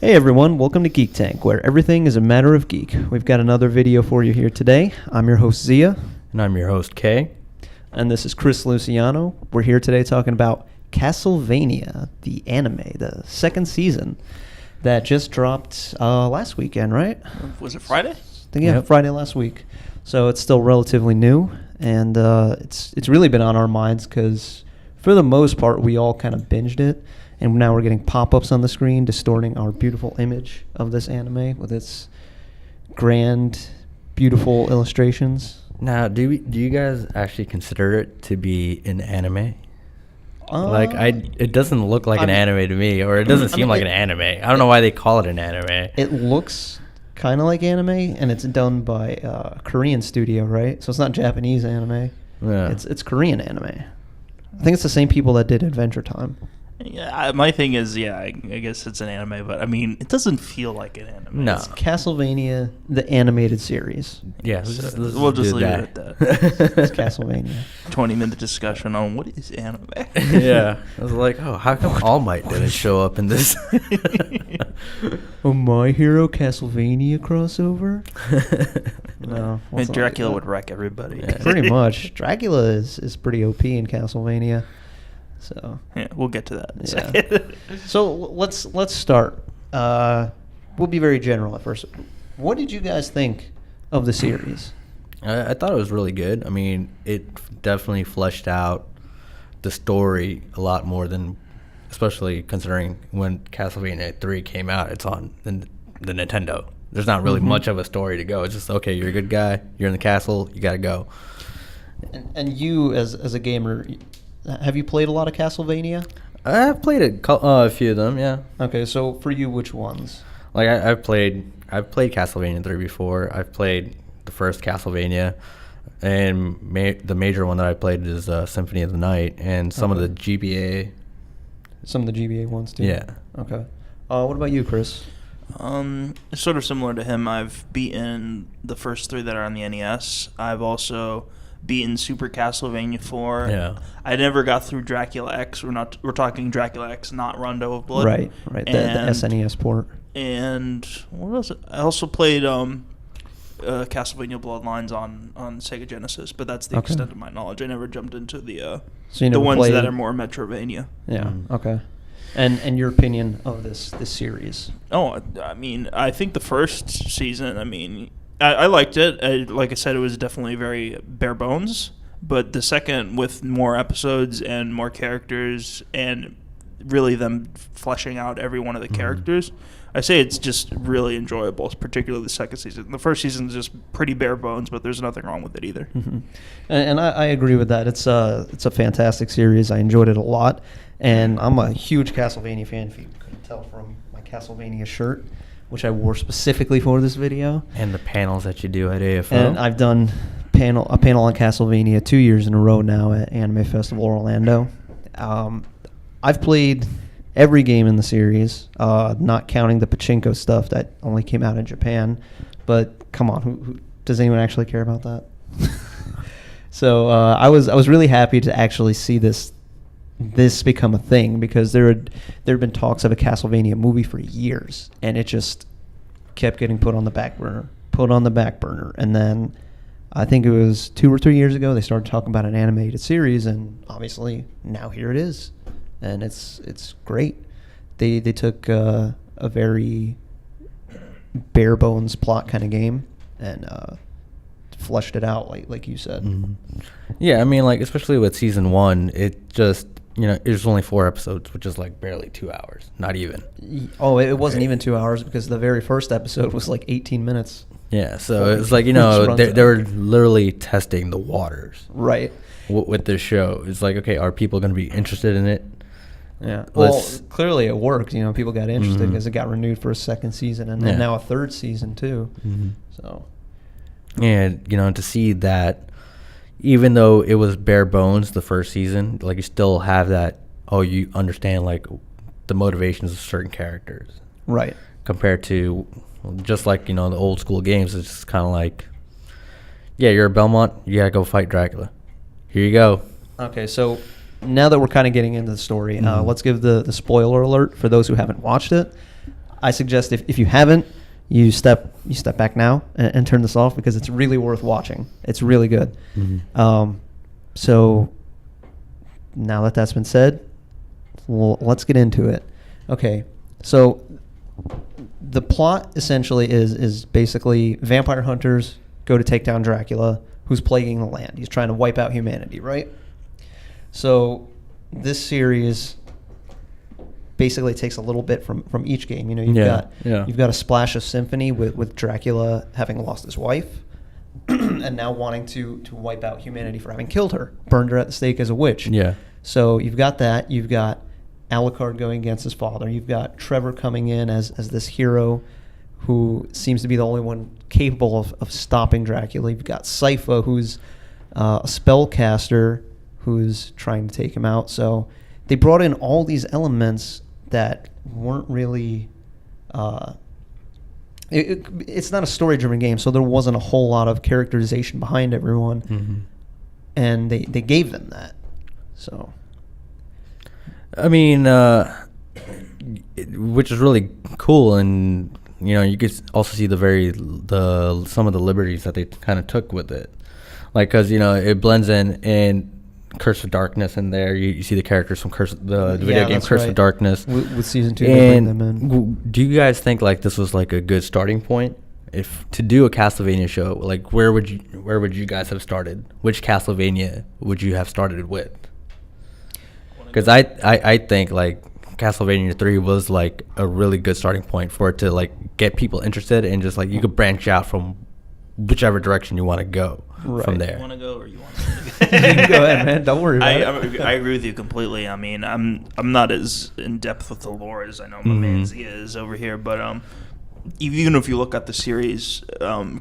Hey everyone, welcome to Geek Tank, where everything is a matter of geek. We've got another video for you here today. I'm your host Zia. And I'm your host Kay. And this is Chris Luciano. We're here today talking about Castlevania, the anime, the second season that just dropped last weekend, right? Was it Friday? I think, yeah, Friday last week. So it's still relatively new, and it's really been on our minds because for the most part we all kind of binged it. And now we're getting pop-ups on the screen distorting our beautiful image of this anime with its grand, beautiful illustrations. Now, do you guys actually consider it to be an anime? It doesn't look like an anime to me, or it doesn't seem like an anime. I don't know why they call it an anime. It looks kind of like anime, and it's done by a Korean studio, right? So it's not Japanese anime. Yeah. It's Korean anime. I think it's the same people that did Adventure Time. Yeah, my thing is, I guess it's an anime, but I mean, it doesn't feel like an anime. No. It's Castlevania, the animated series. Yeah, we'll just leave it at that. It's Castlevania. 20-minute discussion on what is anime. Yeah, I was like, how come All Might didn't show up in this? My Hero Castlevania crossover? No. And Dracula would wreck everybody. Yeah. Pretty much. Dracula is pretty OP in Castlevania. So yeah, we'll get to that in a second. So let's start. We'll be very general at first. What did you guys think of the series? I thought it was really good. I mean, it definitely fleshed out the story a lot more than, especially considering when Castlevania 3 came out, it's on the Nintendo. There's not really much of a story to go. It's just, okay, you're a good guy, you're in the castle, you gotta go. And you, as a gamer, have you played a lot of Castlevania? I've played a few of them, yeah. Okay, so for you, which ones? Like I've played Castlevania 3 before. I've played the first Castlevania, and the major one that I played is Symphony of the Night, and some of the GBA. Some of the GBA ones too. Yeah. Okay. What about you, Chris? Sort of similar to him. I've beaten the first 3 that are on the NES. I've also beaten Super Castlevania 4. Yeah. I never got through Dracula X. We're talking Dracula X, not Rondo of Blood. Right. The SNES port. And what was it? I also played Castlevania Bloodlines on Sega Genesis, but that's the extent of my knowledge. I never jumped into the ones that are more Metrovania. Yeah. Okay. And your opinion of this series? Oh, I mean, I think the first season, I mean, I liked it. Like I said, it was definitely very bare bones. But the second, with more episodes and more characters and really them fleshing out every one of the characters, I say it's just really enjoyable, particularly the second season. The first season is just pretty bare bones, but there's nothing wrong with it either. Mm-hmm. And I agree with that. It's a fantastic series. I enjoyed it a lot. And I'm a huge Castlevania fan, if you couldn't tell from my Castlevania shirt, which I wore specifically for this video. And the panels that you do at AFO. And I've done a panel on Castlevania 2 years in a row now at Anime Festival Orlando. I've played every game in the series, not counting the pachinko stuff that only came out in Japan. But come on, who does anyone actually care about that? So I was really happy to actually see this become a thing, because there had been talks of a Castlevania movie for years, and it just kept getting put on the back burner. And then I think it was 2 or 3 years ago they started talking about an animated series, and obviously now here it is, and it's great. They took a very bare bones plot kind of game and fleshed it out like you said. Mm-hmm. Yeah, I mean, like, especially with season 1, it just, it was only 4 episodes, which is like barely 2 hours, not even. Oh, it wasn't even 2 hours, because the very first episode was like 18 minutes. Yeah, so it's like, they were literally testing the waters. Right. With this show. It's like, okay, are people going to be interested in it? Yeah. Well, clearly it worked. People got interested because it got renewed for a second season, and then now a third season too. Mm-hmm. So. And, to see that, even though it was bare bones the first season, like, you still have that, you understand, like, the motivations of certain characters. Right. Compared to, just like, the old school games, it's just kind of like, yeah, you're a Belmont, you gotta go fight Dracula. Here you go. Okay, so now that we're kind of getting into the story, let's give the spoiler alert for those who haven't watched it. I suggest if you haven't, you step back now and turn this off, because it's really worth watching. It's really good. So now that that's been said, let's get into it. Okay, so the plot essentially is basically vampire hunters go to take down Dracula, who's plaguing the land. He's trying to wipe out humanity, right? So this series basically takes a little bit from each game. You know, you've got a splash of Symphony with Dracula having lost his wife and now wanting to wipe out humanity for having killed her, burned her at the stake as a witch. Yeah. So you've got that. You've got Alucard going against his father. You've got Trevor coming in as this hero who seems to be the only one capable of stopping Dracula. You've got Sypha, who's a spellcaster who's trying to take him out. So they brought in all these elements that weren't really... it's not a story-driven game, so there wasn't a whole lot of characterization behind everyone. And they gave them that. So... I mean, which is really cool, and you know, you could also see some of the liberties that they kind of took with it, like because you know it blends in Curse of Darkness in there. You see the characters from the video game Curse of Darkness with season 2. They bring them in. Do you guys think like this was like a good starting point if to do a Castlevania show? Like where would you guys have started? Which Castlevania would you have started with? Because I think like Castlevania 3 was like a really good starting point for it to like get people interested, and just like you could branch out from whichever direction you want to go from there. You want to go or you want to go ahead, man. Don't worry about it. I agree with you completely. I mean, I'm not as in depth with the lore as I know my man Z is over here, but even if you look at the series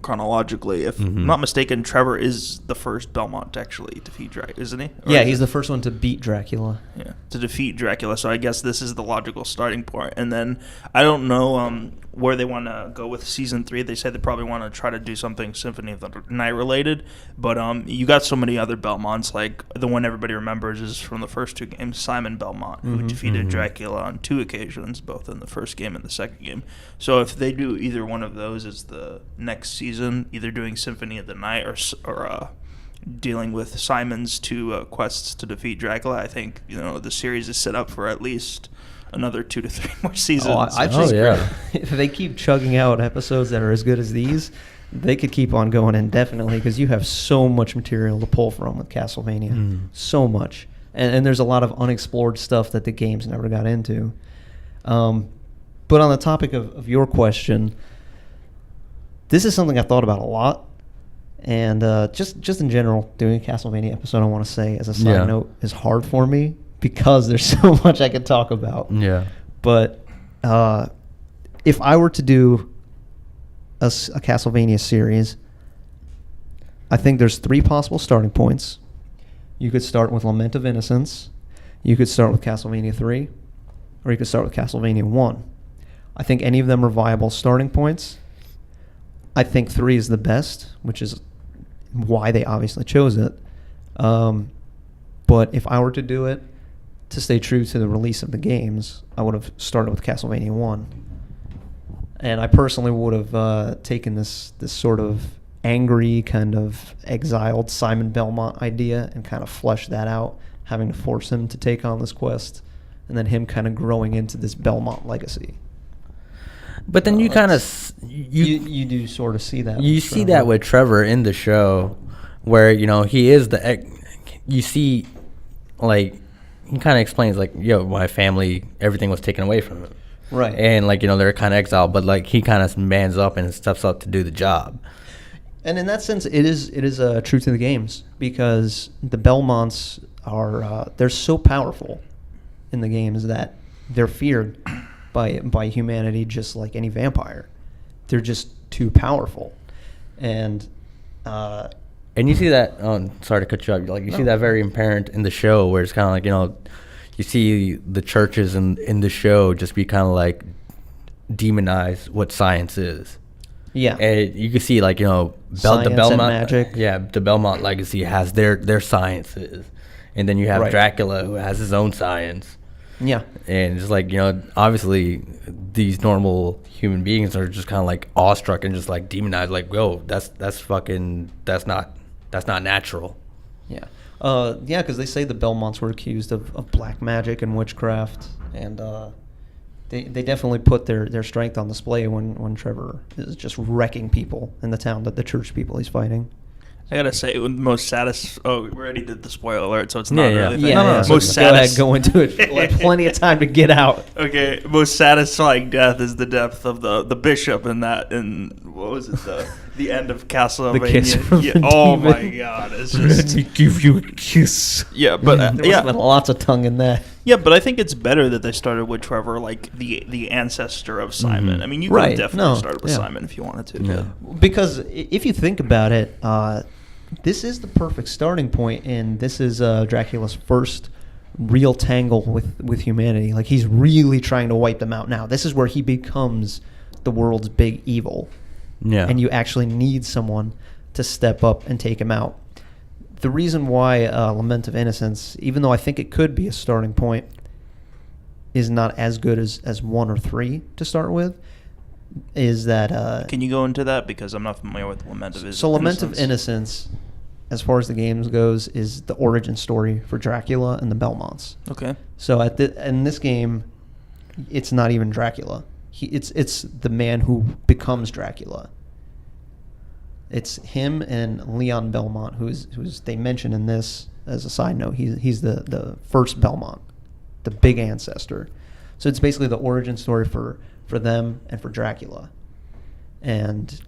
chronologically, if I'm not mistaken, Trevor is the first Belmont to actually defeat Dracula, isn't he? Yeah, he's the first one to beat Dracula. Yeah, to defeat Dracula. So I guess this is the logical starting point. And then I don't know where they want to go with season 3. They said they probably want to try to do something Symphony of the Night related. But you got so many other Belmonts. Like the one everybody remembers is from the first 2 games, Simon Belmont, who defeated Dracula on 2 occasions, both in the first game and the second game. So if they do either one of those as the next season, either doing Symphony of the Night or dealing with Simon's 2 quests to defeat Dracula, I think the series is set up for at least another 2 to 3 more seasons. If they keep chugging out episodes that are as good as these, they could keep on going indefinitely, because you have so much material to pull from with Castlevania. So much. And there's a lot of unexplored stuff that the games never got into. But on the topic of your question, this is something I've thought about a lot. And just in general, doing a Castlevania episode, I want to say, as a side note, is hard for me, because there's so much I could talk about. Yeah. But if I were to do a Castlevania series, I think there's 3 possible starting points. You could start with Lament of Innocence, you could start with Castlevania 3, or you could start with Castlevania 1. I think any of them are viable starting points. I think 3 is the best, which is why they obviously chose it. But if I were to do it, to stay true to the release of the games, I would have started with Castlevania 1. And I personally would have taken this sort of angry, kind of exiled Simon Belmont idea and kind of fleshed that out, having to force him to take on this quest, and then him kind of growing into this Belmont legacy. But then you kind of... You do sort of see that. You see that with Trevor in the show, where, he is the... You see, like... He kind of explains, like, my family, everything was taken away from him. Right. And, like, they're kind of exiled, but, like, he kind of mans up and steps up to do the job. And in that sense, it is true to the games, because the Belmonts are... they're so powerful in the games that they're feared by humanity, just like any vampire. They're just too powerful. And you see that, sorry to cut you off, like you see that very apparent in the show, where it's kind of like, you see the churches in the show just be kind of like demonize what science is. Yeah. And you can see, like, the Belmont and magic. Yeah, the Belmont legacy has their sciences. And then you have Dracula, who has his own science. Yeah. And it's like, obviously these normal human beings are just kind of like awestruck and just like demonized, like, whoa, that's not natural. Yeah. Yeah, because they say the Belmonts were accused of black magic and witchcraft, and they definitely put their strength on display when Trevor is just wrecking people in the town, the church people he's fighting. I gotta say, the most saddest. Oh, we already did the spoiler alert, so it's not Yeah, really. Yeah, No, yeah. So most go ahead, saddest. go into it. We'll have plenty of time to get out. Okay, most satisfying death is the death of the bishop in what was it, the end of Castlevania. The kiss from the oh demon. my god, it's just give you a kiss. yeah, but There must have been lots of tongue in that. yeah, but I think it's better that they started with Trevor, like the ancestor of Simon. I mean, you could have Right, definitely no, started with yeah. Simon if you wanted to. Yeah. Because if you think about it, this is the perfect starting point, and this is Dracula's first real tangle with humanity. Like, he's really trying to wipe them out now. This is where he becomes the world's big evil. Yeah. And you actually need someone to step up and take him out. The reason why Lament of Innocence, even though I think it could be a starting point, is not as good as 1 or 3 to start with, is that... Can you go into that? Because I'm not familiar with Lament of Innocence. So Lament of Innocence, as far as the games goes, is the origin story for Dracula and the Belmonts. Okay. So in this game, it's not even Dracula. It's the man who becomes Dracula. It's him and Leon Belmont, who's they mention in this as a side note. He's the first Belmont, the big ancestor. So it's basically the origin story for them and for Dracula. And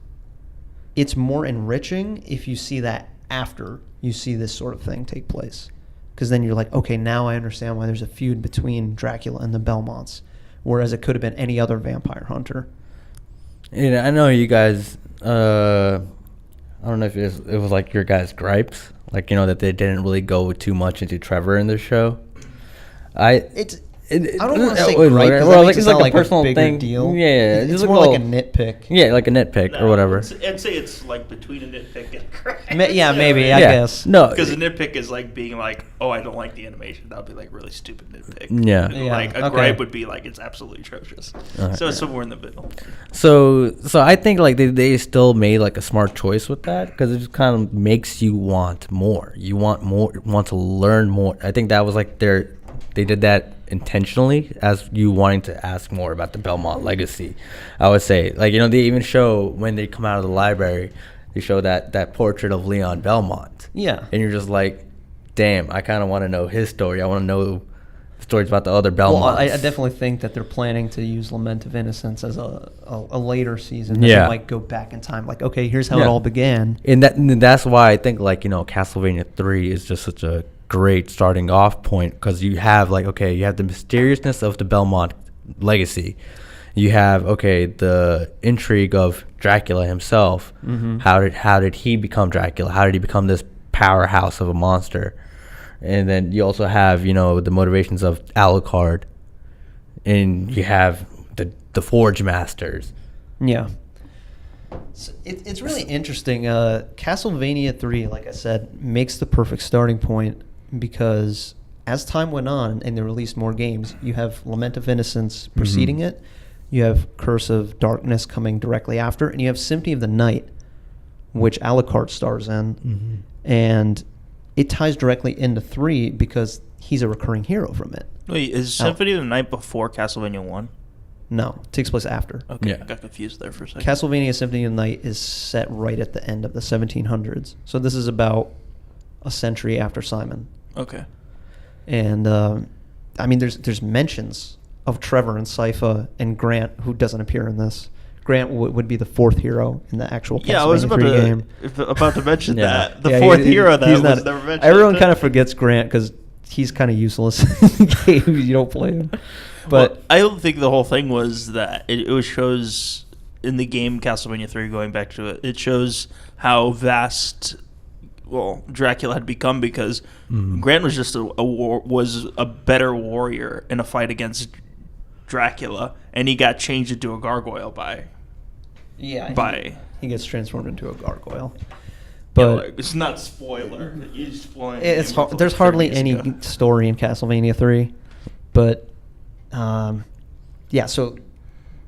it's more enriching if you see that after you see this sort of thing take place. Because then you're like, okay, now I understand why there's a feud between Dracula and the Belmonts. Whereas it could have been any other vampire hunter. I know you guys, I don't know if it was like your guys' gripes, like, that they didn't really go too much into Trevor in this show. I don't want to say well, gripe, because well, it's it's not like a like personal a bigger thing. deal. Yeah, It's just more like a nitpick. Yeah, like a nitpick or whatever. I'd say it's like between a nitpick and a gripe. Yeah, maybe, I Yeah. guess. No, Because a nitpick is like being like, oh, I don't like the animation. That would be like really stupid nitpick. Yeah. Yeah, Like a okay. gripe would be like, it's absolutely atrocious. Alright. So it's somewhere in the middle. So I think like they still made like a smart choice with that, because it just kind of makes you want more. You want more, want to learn more. I think that was like they did that intentionally, as you wanting to ask more about the Belmont legacy. I would say, like, they even show when they come out of the library, they show that portrait of Leon Belmont. Yeah. And you're just like, damn, I kind of want to know his story. I want to know stories about the other Belmonts. Well, I definitely think that they're planning to use Lament of Innocence as a later season. That Yeah. they might go back in time. Like, okay, here's how it Yeah. all began. And that's why I think, like, Castlevania 3 is just such a great starting off point, because you have you have the mysteriousness of the Belmont legacy. You have the intrigue of Dracula himself. Mm-hmm. How did he become Dracula? How did he become this powerhouse of a monster? And then you also have the motivations of Alucard, and you have the Forge Masters. Yeah. So it's really interesting. Castlevania 3, like I said, makes the perfect starting point, because as time went on and they released more games, you have Lament of Innocence preceding it, you have Curse of Darkness coming directly after, and you have Symphony of the Night, which Alucard stars in, and it ties directly into 3 because he's a recurring hero from it. Wait, is Symphony of the Night before Castlevania 1? No, it takes place after. Okay, Yeah. I got confused there for a second. Castlevania Symphony of the Night is set right at the end of the 1700s. So this is about a century after Simon. Okay. And, I mean, there's mentions of Trevor and Sypha and Grant, who doesn't appear in this. Grant would be the 4th hero in the actual Castlevania Yeah, I was about 3 to game. about to mention Yeah. that. The Yeah, 4th he- hero that he's was not- never mentioned. Everyone kind of forgets Grant because he's kind of useless in the game. You don't play him. But Well, I don't think the whole thing was that it shows in the game Castlevania 3, going back to it, it shows how vast Dracula had become, because Grant was just was a better warrior in a fight against Dracula, and he got changed into a gargoyle by he gets transformed into a gargoyle. But But it's not spoiler. You're spoiling there's the game hardly 30 any years ago. story in Castlevania 3. But Yeah, so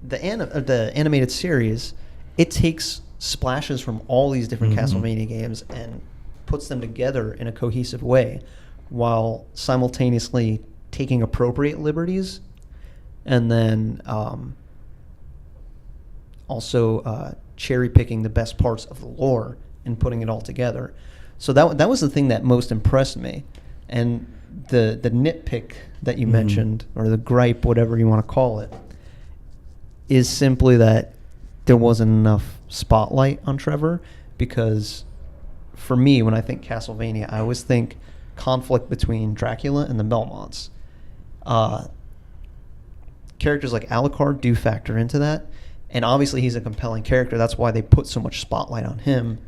the animated series, it takes splashes from all these different Castlevania games and puts them together in a cohesive way, while simultaneously taking appropriate liberties, and then also cherry picking the best parts of the lore and putting it all together. So that was the thing that most impressed me, and the nitpick that you mentioned, or the gripe, whatever you want to call it, is simply that there wasn't enough spotlight on Trevor. Because for me, when I think Castlevania, I always think conflict between Dracula and the Belmonts. Characters like Alucard do factor into that, and obviously he's a compelling character. That's why they put so much spotlight on him.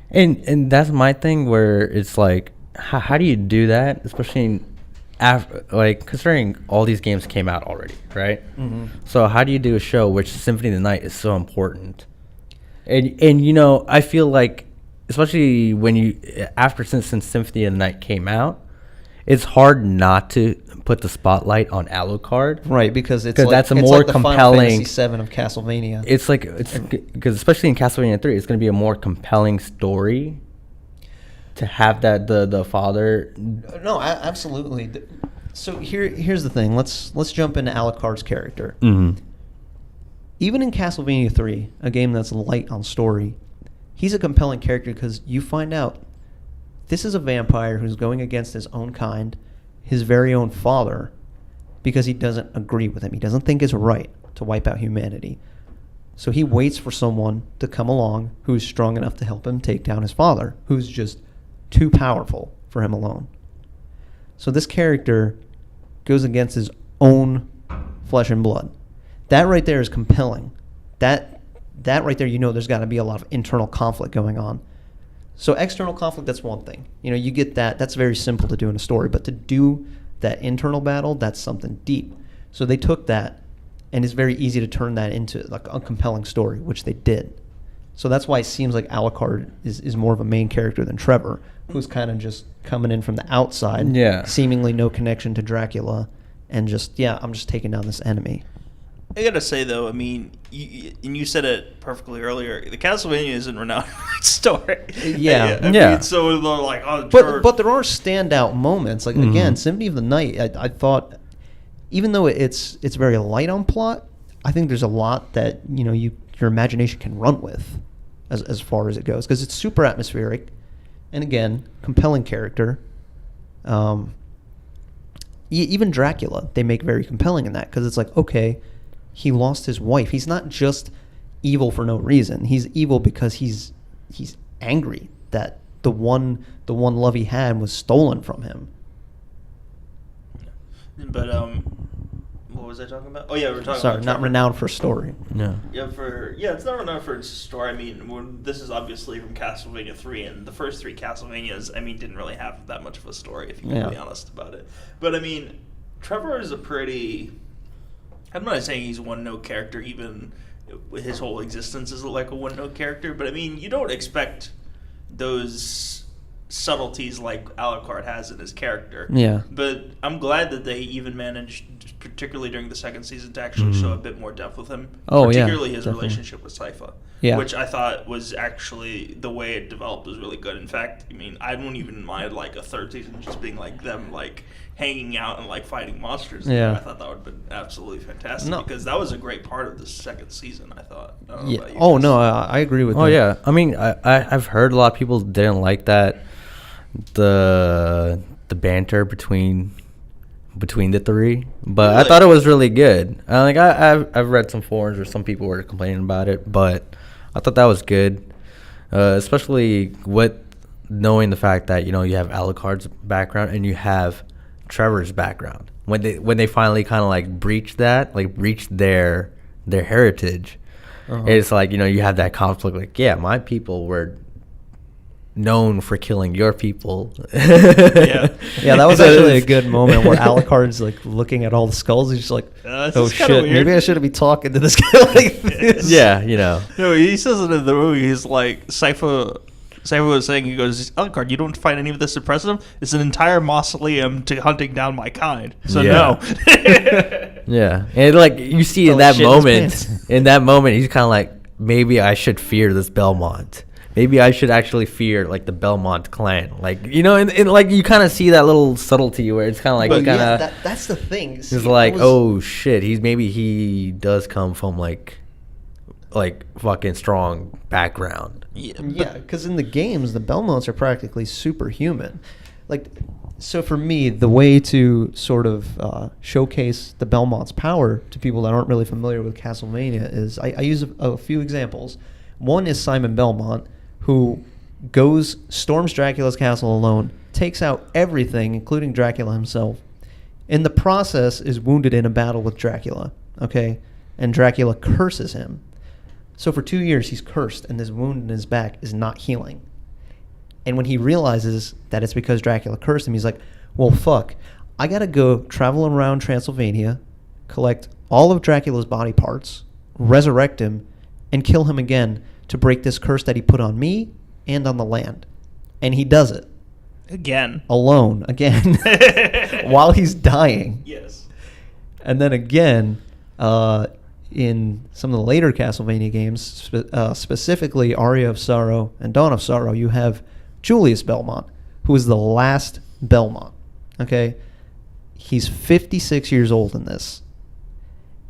And that's my thing, where it's like, how do you do that, especially after, like, considering all these games came out already, right? So how do you do a show which Symphony of the Night is so important? And you know, I feel like, especially when you since Symphony of the Night came out, it's hard not to put the spotlight on Alucard, Right, because it's like, that's a it's more like the compelling. Final Fantasy VII of Castlevania. It's like, it's because especially in Castlevania 3, it's going to be a more compelling story to have that the father. No, absolutely. So here's the thing. Let's jump into Alucard's character. Even in Castlevania 3, a game that's light on story, he's a compelling character because you find out this is a vampire who's going against his own kind, his very own father, because he doesn't agree with him. He doesn't think it's right to wipe out humanity. So he waits for someone to come along who's strong enough to help him take down his father, who's just too powerful for him alone. So this character goes against his own flesh and blood. That right there is compelling. That right there, you know, there's got to be a lot of internal conflict going on. So external conflict, that's one thing. You know, you get that. That's very simple to do in a story. But to do that internal battle, that's something deep. So they took that, and it's very easy to turn that into like a compelling story, which they did. So that's why it seems like Alucard is more of a main character than Trevor, who's kind of just coming in from the outside, seemingly no connection to Dracula, and just, I'm just taking down this enemy. I gotta say though, I mean, you said it perfectly earlier. The Castlevania isn't renowned for its story. I mean, so they're like, oh, but there are standout moments. Like again, Symphony of the Night. I thought, even though it's very light on plot, I think there's a lot that your imagination can run with, as far as it goes, because it's super atmospheric, and again, compelling character. Even Dracula, they make very compelling in that, because it's like, okay, he lost his wife. He's not just evil for no reason. He's evil because he's angry that the one love he had was stolen from him. But what was I talking about? Oh yeah, we were talking. Sorry, about not Trevor. renowned for story. No. It's not renowned for its story. I mean, this is obviously from Castlevania 3, and the first 3 Castlevanias, I mean, didn't really have that much of a story, if you can be honest about it. But I mean, Trevor is a pretty. I'm not saying he's a one-note character, even his whole existence is like a one-note character, but I mean, you don't expect those subtleties like Alucard has in his character. Yeah. But I'm glad that they even managed, particularly during the second season, to actually show a bit more depth with him. Oh, particularly yeah, his definitely. relationship with Sypha. Yeah. Which I thought was actually, the way it developed was really good. In fact, I mean, I don't even mind like a third season just being like them like hanging out and like fighting monsters. Yeah. I thought that would have been absolutely fantastic because that was a great part of the second season, I thought. I don't know about you Oh, guys. no, I agree with that. Oh yeah, I mean, I've heard a lot of people didn't like that the banter between the three, but Really? I thought it was really good. I've read some forums where some people were complaining about it, but I thought that was good, especially with knowing the fact that you have Alucard's background and you have Trevor's background. When they finally kind of like breached their heritage, it's like you have that conflict. Like, yeah, my people were known for killing your people. Yeah, that was actually a good moment where Alucard's like looking at all the skulls. He's just like, oh shit, weird. maybe I shouldn't be talking to this guy like this. Yeah, No, he says it in the movie. He's like, Sypha was saying, he goes, Alucard, you don't find any of this impressive? It's an entire mausoleum to hunting down my kind. So no. Yeah, and like you see in Throwing that shit in his moment, pants. in that moment, he's kind of like, maybe I should fear this Belmont. Maybe I should actually fear like the Belmont clan. Like, you know, and like you kind of see that little subtlety where it's kind of like But kind of. That's the thing. It's See, like, it was- oh shit, he does come from like fucking strong background. Yeah, Yeah, because in the games, the Belmonts are practically superhuman. Like, so for me, the way to sort of showcase the Belmont's power to people that aren't really familiar with Castlevania is I use a few examples. One is Simon Belmont, who storms Dracula's castle alone, takes out everything, including Dracula himself. In the process, is wounded in a battle with Dracula, okay? And Dracula curses him. So for 2 years, he's cursed, and this wound in his back is not healing. And when he realizes that it's because Dracula cursed him, he's like, well, fuck. I gotta go travel around Transylvania, collect all of Dracula's body parts, resurrect him, and kill him again to break this curse that he put on me and on the land. And he does it. again. Alone, again. While he's dying. Yes. And then again, in some of the later Castlevania games, specifically Aria of Sorrow and Dawn of Sorrow, you have Julius Belmont, who is the last Belmont. Okay? He's 56 years old in this.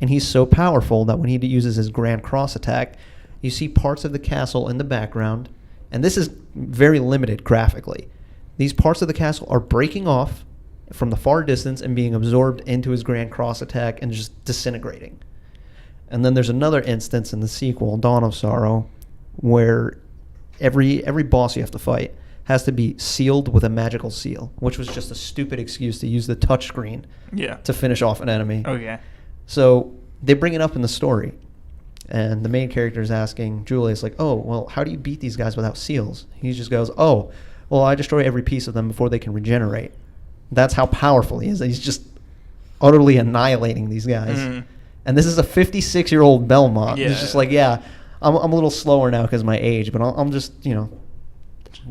And he's so powerful that when he uses his Grand Cross attack, you see parts of the castle in the background. And this is very limited graphically. These parts of the castle are breaking off from the far distance and being absorbed into his Grand Cross attack and just disintegrating. And then there's another instance in the sequel, Dawn of Sorrow, where every boss you have to fight has to be sealed with a magical seal, which was just a stupid excuse to use the touchscreen Yeah. to finish off an enemy. Okay. So they bring it up in the story. And the main character is asking Julius, like, oh, well, how do you beat these guys without seals? He just goes, oh, well, I destroy every piece of them before they can regenerate. That's how powerful he is. He's just utterly annihilating these guys. Mhm. And this is a 56-year-old Belmont. Yeah. He's just like, yeah, I'm a little slower now because of my age, but I'm just,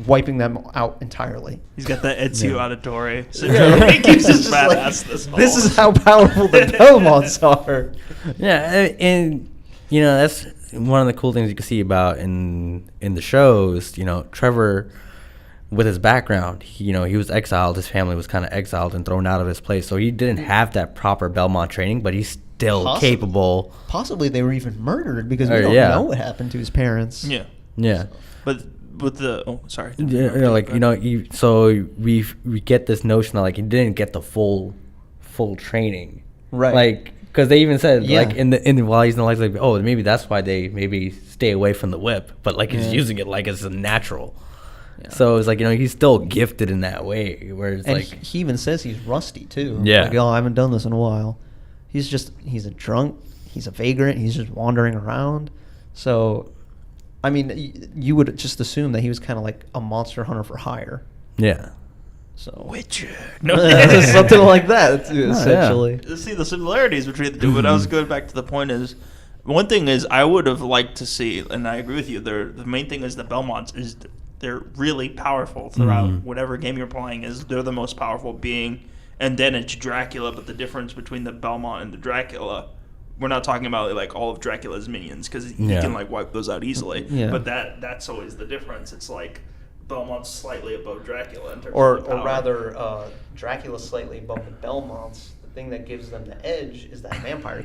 wiping them out entirely. He's got that Ezio Auditore Yeah. syndrome. He keeps his It's just like, badass. this is how powerful the Belmonts are. Yeah, and that's one of the cool things you can see about in the shows. Trevor, with his background, he was exiled. His family was kind of exiled and thrown out of his place, so he didn't have that proper Belmont training, but he's still capable. Possibly they were even murdered because we Oh, don't yeah. know what happened to his parents. Yeah. Yeah. But with the sorry. So we get this notion that like he didn't get the full training, Right. Like because they even said Yeah. like in while he's in the lights, like, oh, maybe that's why they maybe stay away from the whip, but like he's Yeah. using it like it's a natural. Yeah. So it's like he's still gifted in that way, where it's And like he even says he's rusty too. Yeah. Like, oh, I haven't done this in a while. He's a drunk. He's a vagrant. He's just wandering around. So, I mean, you would just assume that he was kind of like a monster hunter for hire. yeah. So Witcher. No. something like that, essentially. See the similarities between the two, but I was going back to the point is one thing is I would have liked to see, and I agree with you. The main thing is the Belmonts is they're really powerful throughout whatever game you're playing. Is they're the most powerful being, and then it's Dracula. But the difference between the Belmont and the Dracula, we're not talking about like all of Dracula's minions because he Yeah. can like wipe those out easily. Yeah. But that's always the difference. It's like Belmont's slightly above Dracula in terms Or of power. rather, Dracula's slightly above the Belmonts. The thing that gives them the edge is that vampire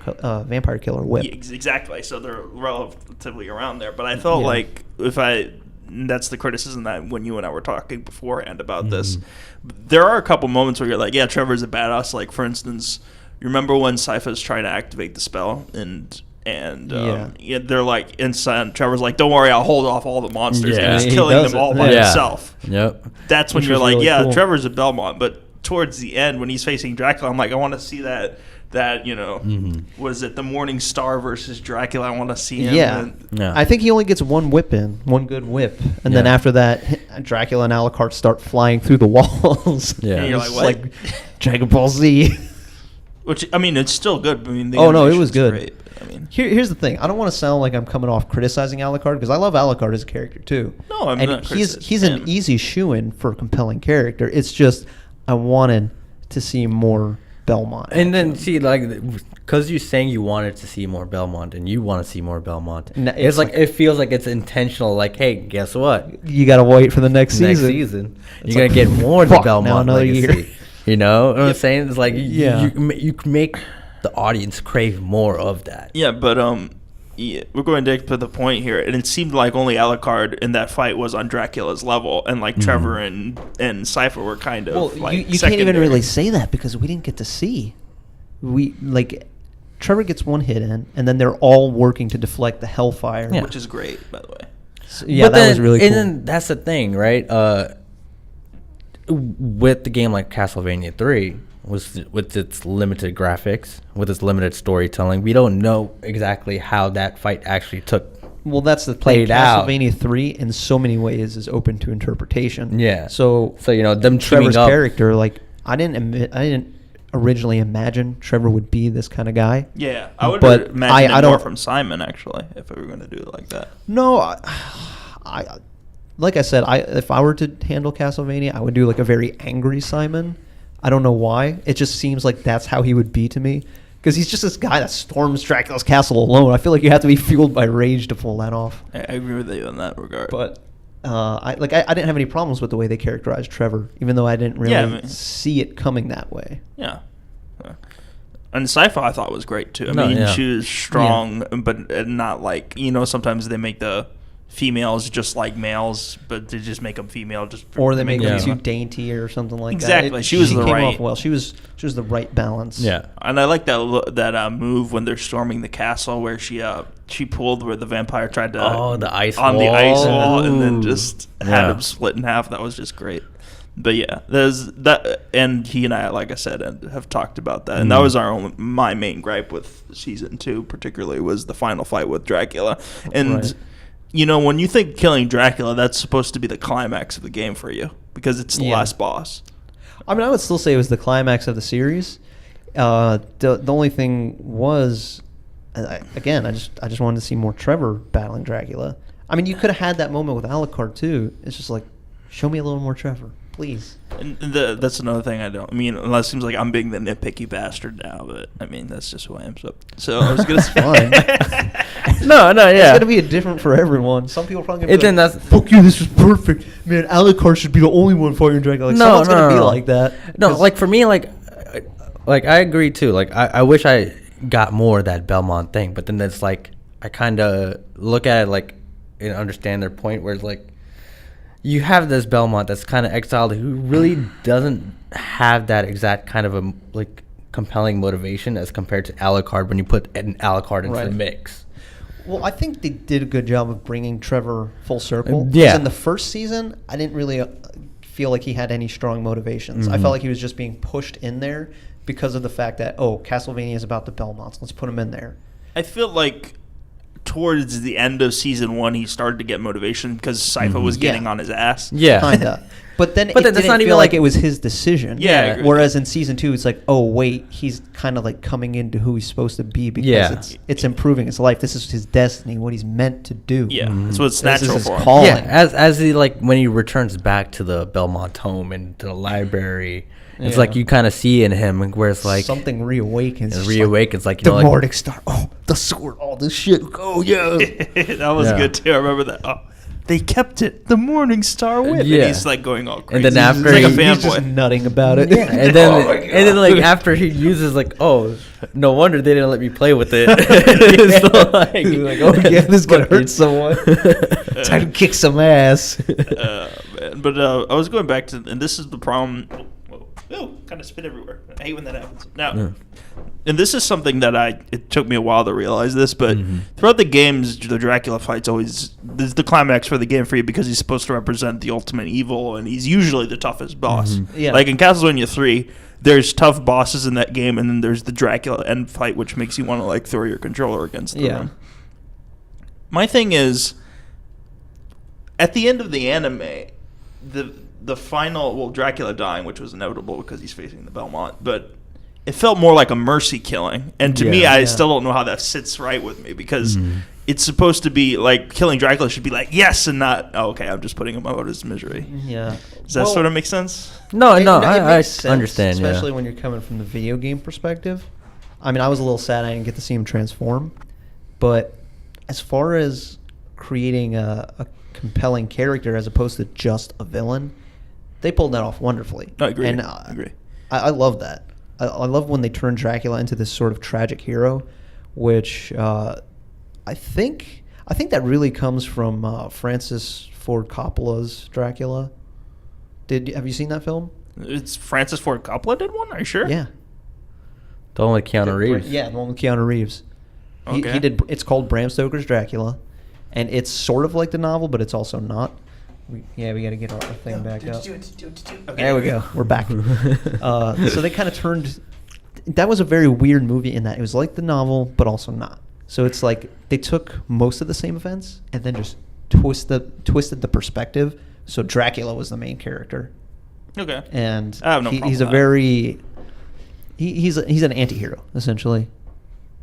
killer whip. Yeah, exactly. So they're relatively around there. But I felt Yeah. like that's the criticism that when you and I were talking beforehand about this. There are a couple moments where you're like, yeah, Trevor's a badass. Like, for instance, you remember when Sypha's trying to activate the spell and they're like inside. Trevor's like, don't worry, I'll hold off all the monsters. Yeah. And he's He killing does them all it. by Yeah. himself. Yep. That's when Which you're was like, really yeah, cool. Trevor's a Belmont. But towards the end, when he's facing Dracula, I'm like, I want to see that was it the Morning Star versus Dracula? I want to see him. Yeah. And- Yeah. I think he only gets one good whip, and then Yeah. after that, Dracula and Alucard start flying through the walls. Yeah. And you're It's like, what? Dragon Ball Z. Which, I mean, it's still good. I mean, the Oh, no, it animation's was good. Great. I mean, Here's the thing. I don't want to sound like I'm coming off criticizing Alucard because I love Alucard as a character too. No, I'm and not he's criticizing an him. easy shoo-in for a compelling character. It's just I wanted to see more Belmont. And then action. see, like, because you're saying you wanted to see more Belmont and you want to see more Belmont, No, it's like like- it feels like it's intentional. Like, hey, guess what? you gotta wait for the next Next season. season, It's you're like, gonna get more of the fuck, now Belmont another legacy. year. You know what I'm saying? It's like Yeah. you can make the audience crave more of that. Yeah, but yeah, we're going to the point here, and it seemed like only Alucard in that fight was on Dracula's level, and like Trevor and Cypher were kind of Well, like you can't even secondary. really say that because we didn't get to see. We like Trevor gets one hit in, and then they're all working to deflect the Hellfire. Yeah. which is great, by the way. So, yeah, But that then, was really cool. And then that's the thing, right? With the game like Castlevania 3, with its limited graphics, with its limited storytelling, we don't know exactly how that fight actually took. Well, that's the Played thing. out. Castlevania 3, in so many ways, is open to interpretation. Yeah. So So you know them Trevor's teaming up. character, like I didn't originally imagine Trevor would be this kind of guy. Yeah, I would But imagine I it more don't- from Simon actually, if we were going to do it like that. No, I like I said, if I were to handle Castlevania, I would do like a very angry Simon. I don't know why. It just seems like that's how he would be to me. Because he's just this guy that storms Dracula's castle alone. I feel like you have to be fueled by rage to pull that off. I agree with you in that regard. But I didn't have any problems with the way they characterized Trevor, even though I didn't really Yeah, I mean- see it coming that way. yeah. And Sypha I thought was great too. I No, mean, yeah. she was strong, but not like, sometimes they make the females just like males, but they just make them female just Or they make Yeah. him too dainty or something like Exactly. that. She was the came right- off well. She was the right balance. Yeah. And I like that move when they're storming the castle where she pulled where the vampire tried to The ice on wall. the ice wall and then just had Yeah. him split in half. That was just great. But yeah, there's that, and he and I, like I said, have talked about that, and that was my main gripe with season 2, particularly, was the final fight with Dracula. And Right. when you think killing Dracula, that's supposed to be the climax of the game for you because it's the Yeah. last boss. I mean, I would still say it was the climax of the series. The only thing was, I just wanted to see more Trevor battling Dracula. I mean, you could have had that moment with Alucard too. It's just like, show me a little more Trevor, please. And that's another thing I don't. I mean, unless it seems like I'm being the nitpicky bastard now, but I mean that's just who I am. So I was gonna say, Fine. No, It's yeah. gonna be different for everyone. Some people are probably gonna And be then like, that's- fuck you, this is perfect. Man, Alucard should be the only one fighting Dracula. Like, No, someone's no, gonna no, be no. like that. No, 'Cause- like for me, like I agree too. Like I wish I got more of that Belmont thing, but then it's like I kind of look at it like and understand their point, where it's like you have this Belmont that's kind of exiled who really doesn't have that exact kind of a like compelling motivation as compared to Alucard when you put an Alucard into the Right. mix. Well, I think they did a good job of bringing Trevor full circle. 'Cause Yeah. in the first season, I didn't really feel like he had any strong motivations. I Mhm. felt like he was just being pushed in there because of the fact that, Castlevania is about the Belmonts. Let's put him in there. I feel like towards the end of season 1, he started to get motivation because Sypha was getting Yeah. on his ass. Yeah, Kinda. But then But it then that's didn't not even feel like like- it was his decision. Yeah, I agree with Whereas that. in season 2, it's like, oh wait, he's kind of like coming into who he's supposed to be because Yeah. it's improving his life. This is his destiny, what he's meant to do. Yeah, that's what's This is natural his for him. calling. Yeah, as he like when he returns back to the Belmont home and to the library, it's Yeah. like you kind of see in him where it's like something reawakens. it Just reawakens, like you the know, like, Nordic Star. Oh, the sword. All this shit. Oh yeah. That was Yeah. good too. I remember that. Oh, they kept it. The Morning Star whip. Yeah. And he's like going all crazy. And then He's after like a he- He's just fanboy. nutting about it. yeah, and then Oh my and then like God. after he uses like, oh, no wonder they didn't let me play with it. It's like, He's like, oh yeah, this is gonna fucking- hurt someone. Time to kick some ass. Man. But I was going back to, and this is the problem. Whoa, kind of spit everywhere. I hate when that happens. Now, Yeah. and this is something that it took me a while to realize this, but throughout the games, the Dracula fight's always this is the climax for the game for you because he's supposed to represent the ultimate evil, and he's usually the toughest boss. Yeah. Like in Castlevania 3, there's tough bosses in that game, and then there's the Dracula end fight, which makes you want to like throw your controller against them. Yeah. My thing is, at the end of the anime, the final, Dracula dying, which was inevitable because he's facing the Belmont, but it felt more like a mercy killing. And to me, Yeah. I Yeah. still don't know how that sits right with me because it's supposed to be like killing Dracula should be like yes and not okay. I'm just putting him out of his misery. Yeah. Does that sort of make sense? No, It I makes sense, understand. especially when you're coming from the video game perspective. I mean, I was a little sad I didn't get to see him transform, but as far as creating a compelling character as opposed to just a villain, they pulled that off wonderfully. I agree. And I agree. I love that. I love when they turn Dracula into this sort of tragic hero, which I think that really comes from Francis Ford Coppola's Dracula. Have you seen that film? It's Francis Ford Coppola did one. Are you sure? Yeah. The one with Keanu Reeves. Yeah, the one with Keanu Reeves. Okay. He did. It's called Bram Stoker's Dracula, and it's sort of like the novel, but it's also not. We got to get our thing back up. There we go. We're back. So they kind of turned. That was a very weird movie in that it was like the novel, but also not. So it's like they took most of the same events and then just twisted the perspective. So Dracula was the main character. Okay. And I have no problem he's with a that. very he's an anti-hero essentially.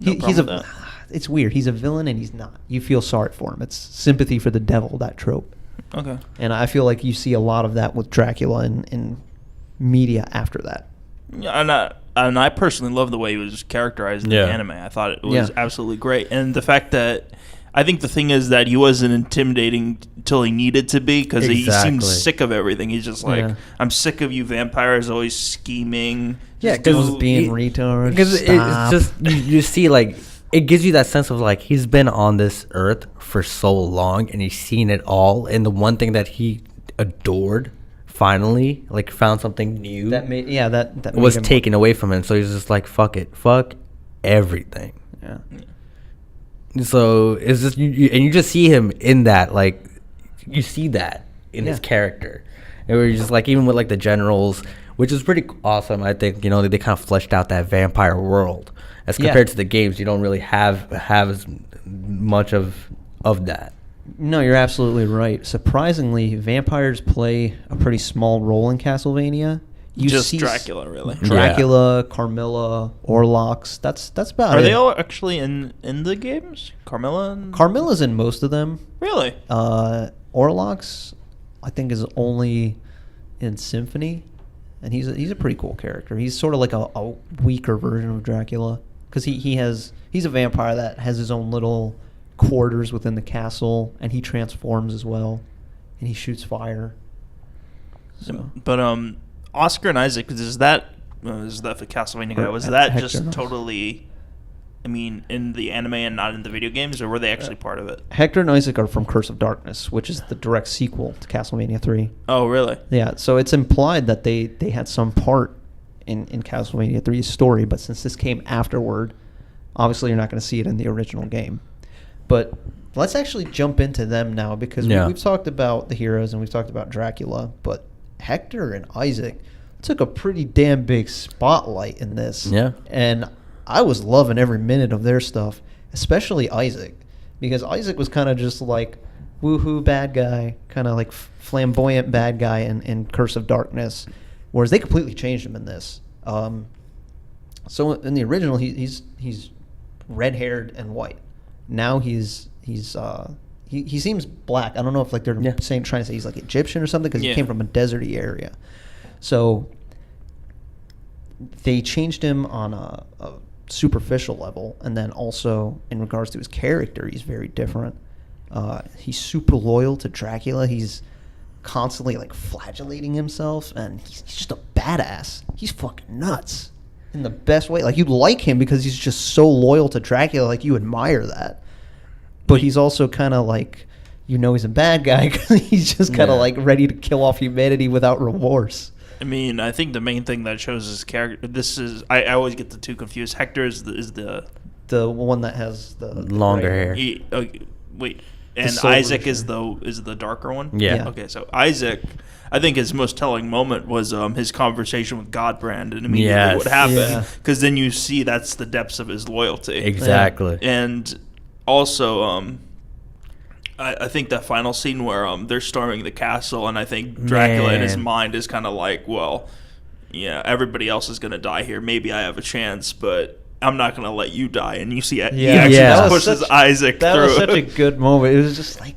No He's problem with it's weird. He's a villain and he's not. You feel sorry for him. It's sympathy for the devil, that trope. Okay. And I feel like you see a lot of that with Dracula in media after that. Yeah, and I personally love the way he was characterized in the anime. I thought it was absolutely great, and the fact that I think the thing is that he wasn't intimidating till he needed to be because he seemed sick of everything. He's just like, I'm sick of you vampires always scheming. Yeah, Because being retards. Because it's just you see like it gives you that sense of like he's been on this earth for so long and he's seen it all, and the one thing that he adored finally like found something new that made that was made him, taken away from him. So he's just like fuck everything. Yeah. So it's just you just see him in that, like you see that in his character, and we're just like even with like the generals, which is pretty awesome. I think they kind of fleshed out that vampire world as compared to the games. You don't really have as much of that. No, you're absolutely right. Surprisingly, vampires play a pretty small role in Castlevania. You just see Dracula, really. Dracula, Carmilla, Orlocks. That's about it. Are they all actually in the games? Carmilla's in most of them. Really? Orlocks, I think, is only in Symphony, and he's a pretty cool character. He's sort of like a weaker version of Dracula because he's a vampire that has his own little quarters within the castle, and he transforms as well, and he shoots fire. So. But Oscar and Isaac, is that for Castlevania guy? Was that Hector, just no. totally, in the anime and not in the video games, or were they actually part of it? Hector and Isaac are from Curse of Darkness, which is the direct sequel to Castlevania 3. Oh, really? Yeah, so it's implied that they had some part in Castlevania 3's story, but since this came afterward, obviously you're not going to see it in the original game. But let's actually jump into them now because we've talked about the heroes and we've talked about Dracula, but Hector and Isaac took a pretty damn big spotlight in this. Yeah. And I was loving every minute of their stuff, especially Isaac, because Isaac was kind of just like woohoo bad guy, kind of like flamboyant bad guy in Curse of Darkness, whereas they completely changed him in this. So in the original, he's red-haired and white. Now he seems black. I don't know if like they're trying to say he's like Egyptian or something because he came from a deserty area. So they changed him on a superficial level, and then also in regards to his character, he's very different. He's super loyal to Dracula. He's constantly like flagellating himself, and he's just a badass. He's fucking nuts in the best way. Like you like him because he's just so loyal to Dracula. Like you admire that. But he's also kind of like, he's a bad guy because he's just kind of like ready to kill off humanity without remorse. I mean, I think the main thing that shows his character. I always get the two confused. Hector is the one that has the longer hair. Wait, and Isaac is the darker one. Yeah. Okay, so Isaac, I think his most telling moment was his conversation with Godbrand and immediately what happened, because then you see that's the depths of his loyalty. Exactly. And also, I think that final scene where they're storming the castle, and I think Dracula in his mind is kind of like, well, yeah, everybody else is going to die here. Maybe I have a chance, but I'm not gonna let you die, and you see he Yeah. actually Yeah. just pushes Isaac That through. was such a good moment. It was just like,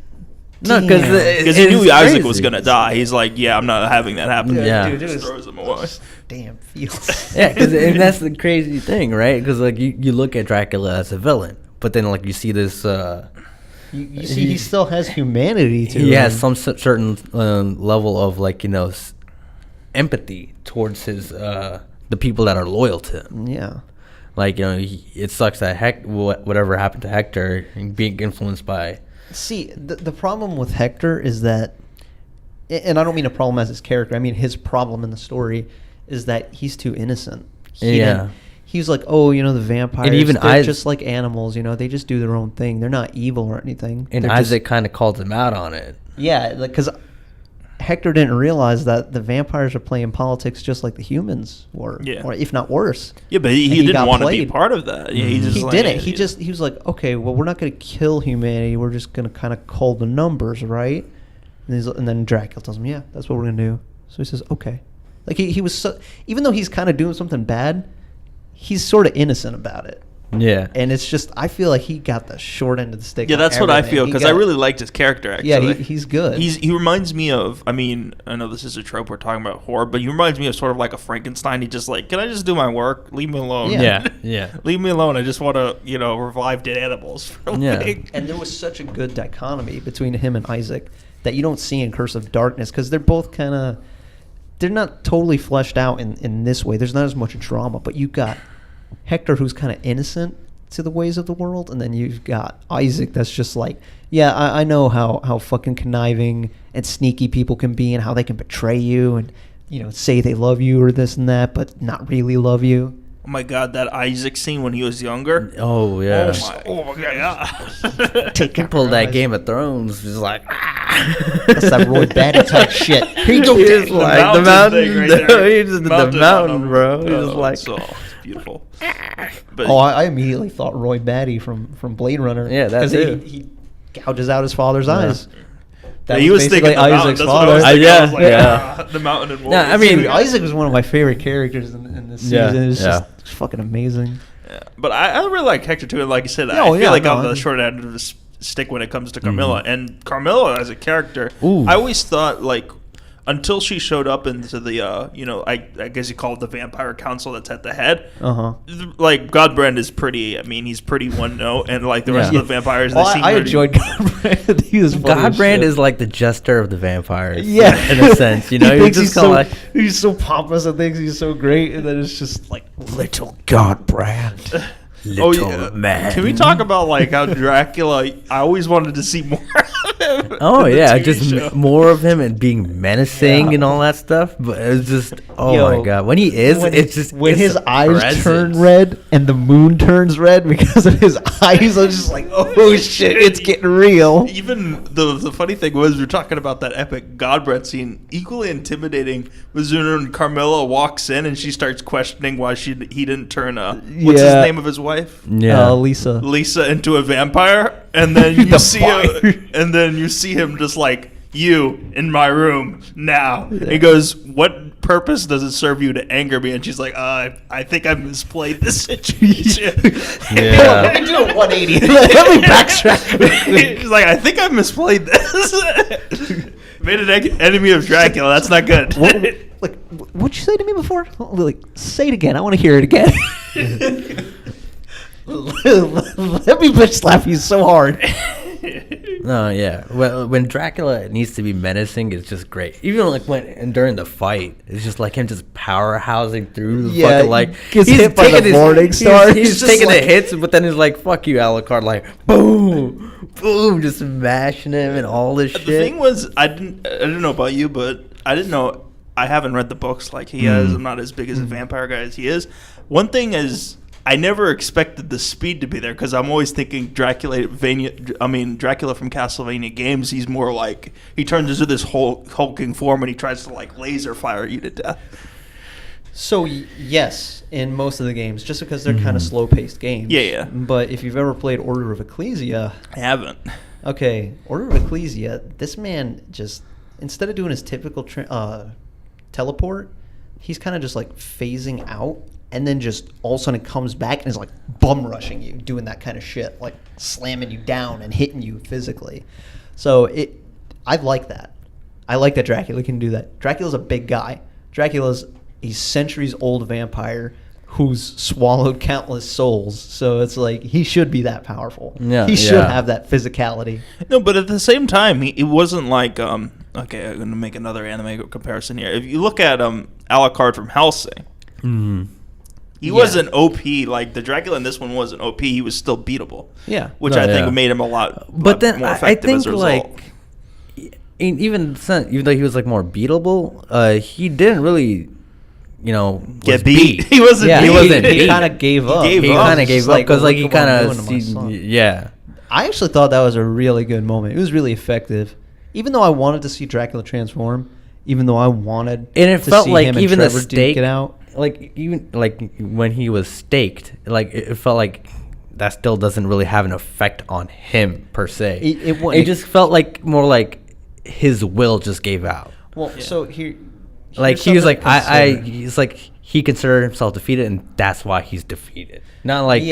No, because Because he knew Isaac was gonna die. He's like, yeah, I'm not having that happen. Yeah. dude, it Just was throws him away. damn feels. Yeah, and that's the crazy thing, right? Because like you look at Dracula as a villain, but then like you see this. You see, he still has humanity to He him. has some certain level of like empathy towards his the people that are loyal to him. Yeah. Like it sucks that whatever happened to Hector and being influenced by. See, the problem with Hector is that, and I don't mean a problem as his character. I mean his problem in the story is that he's too innocent. He's like, oh, the vampires. And even they're just like animals. They just do their own thing. They're not evil or anything. And They're Isaac kind of called him out on it. yeah, because Hector didn't realize that the vampires are playing politics just like the humans were, Yeah. or if not worse. Yeah, but And he didn't got want to be played. part of that. Yeah, he just He like, didn't. He was like, okay, well, we're not going to kill humanity. We're just going to kind of call the numbers, right? And then Dracula tells him, yeah, that's what we're going to do. So he says, okay. Like he was even though he's kind of doing something bad, he's sort of innocent about it. Yeah. And it's just, I feel like he got the short end of the stick. Yeah, on that's what I everything. feel He because I got- really liked his character. Actually, Yeah, he's good. He reminds me of. I mean, I know this is a trope we're talking about horror, but he reminds me of sort of like a Frankenstein. He just like, can I just do my work? Leave me alone. Yeah. Yeah. Leave me alone. I just want to, revive dead animals. For a Yeah. week. And there was such a good dichotomy between him and Isaac that you don't see in Curse of Darkness because they're both kind of, they're not totally fleshed out in this way. There's not as much drama, but you got Hector who's kind of innocent to the ways of the world, and then you've got Isaac that's just like, yeah, I know how fucking conniving and sneaky people can be and how they can betray you and say they love you or this and that but not really love you. Oh my god, that Isaac scene when he was younger. Oh yeah. Oh my god. Take Pull that Game of Thrones, just like That's that Roy Batty type shit. Here you go, He's Dave. like the thing mountain, right there. he just did the mountain, bro. He was like, it's beautiful. But Oh, I immediately thought Roy Batty from Blade Runner. Yeah, that 'Cause too. he gouges out his father's eyes. That he was thinking basically the mountain. Isaac's That's what I was father. thinking. I was Yeah, like, yeah. the mountain and wolves. Yeah, I mean- Dude, Isaac was one of my favorite characters in this Yeah, season. It's yeah. just fucking amazing. Yeah. But I really like Hector too, and like you said, I Oh, feel yeah, like no, I'm the I- short end of the stick when it comes to Carmilla. And Carmilla as a character, Ooh. I always thought like until she showed up into the I guess you call it the vampire council that's at the head. Like Godbrand is pretty. I mean, he's pretty one note, and like the rest Yeah. of the vampires, Well, they seem I pretty- enjoyed Godbrand. He was funny as Godbrand shit. is like the jester of the vampires. Yeah, in a sense, He He's thinks just kind of like, he's so pompous and thinks he's so great, and then it's just like little Godbrand. Oh yeah, man. Can we talk about like how Dracula? I always wanted to see more. Of him Oh in the yeah, TV just show. more of him and being menacing Yeah. and all that stuff. But it's just, oh Yo, my god, when he is, it's just when it's his a eyes presence. turn red and the moon turns red because of his eyes. I'm just like, oh shit, it's getting real. Even the funny thing was, we were talking about that epic Godbrand scene. Equally intimidating was when Carmilla walks in and she starts questioning why he didn't turn what's his Yeah. name of his wife, Yeah, Lisa. Lisa, into a vampire, and then you The see fire. and then you see him just like, you in my room now. He goes, what purpose does it serve you to anger me? And she's like, I think I misplayed this situation. Yeah. Let me do a 180. Let me backtrack. She's like, I think I misplayed this. Made an enemy of Dracula. That's not good. Like, what'd you say to me before? Like, say it again. I want to hear it again. Let me bitch slap you so hard. No, yeah. Well, when Dracula needs to be menacing, it's just great. Even like and during the fight, it's just like him just powerhousing through the Yeah, fucking like gets hit by taking the Morning Star. He's It's just taking like- the hits, but then he's like, "Fuck you, Alucard!" Like, boom, boom, just smashing him and all this shit. The thing was, I didn't know about you, but I didn't know. I haven't read the books like he has. I'm not as big as a vampire guy as he is. One thing is, I never expected the speed to be there because I'm always thinking Dracula from Castlevania games. He's more like he turns into this hulking form and he tries to like laser fire you to death. So yes, in most of the games, just because they're kind of slow-paced games. Yeah. But if you've ever played Order of Ecclesia, I haven't. okay, Order of Ecclesia, this man just, instead of doing his typical teleport, he's kind of just like phasing out and then just all of a sudden it comes back and is like bum rushing you, doing that kind of shit, like slamming you down and hitting you physically. So I like that. I like that Dracula can do that. Dracula's a big guy. Dracula's a centuries-old vampire who's swallowed countless souls. So it's like he should be that powerful. Yeah, he should have that physicality. No, but at the same time, it wasn't like okay, I'm going to make another anime comparison here. If you look at Alucard from Hellsing, he wasn't OP. Like the Dracula in this one wasn't OP. He was still beatable. Yeah, which I think made him a lot. But then more I effective think as a result. like even though he was like more beatable, he didn't really, get beat. He wasn't. Yeah, beat. he wasn't. He kind of gave up. He kind of gave up because like he kind of yeah. I actually thought that was a really good moment. It was really effective. Even though I wanted to see Dracula transform, even though I wanted and it to felt see like him and even Trevor the stake, duke it out. like even like when he was staked, like it felt like that still doesn't really have an effect on him per se. It just felt like more like his will just gave out. Well, so here, like he was like he's like he considered himself defeated, and that's why he's defeated. Not like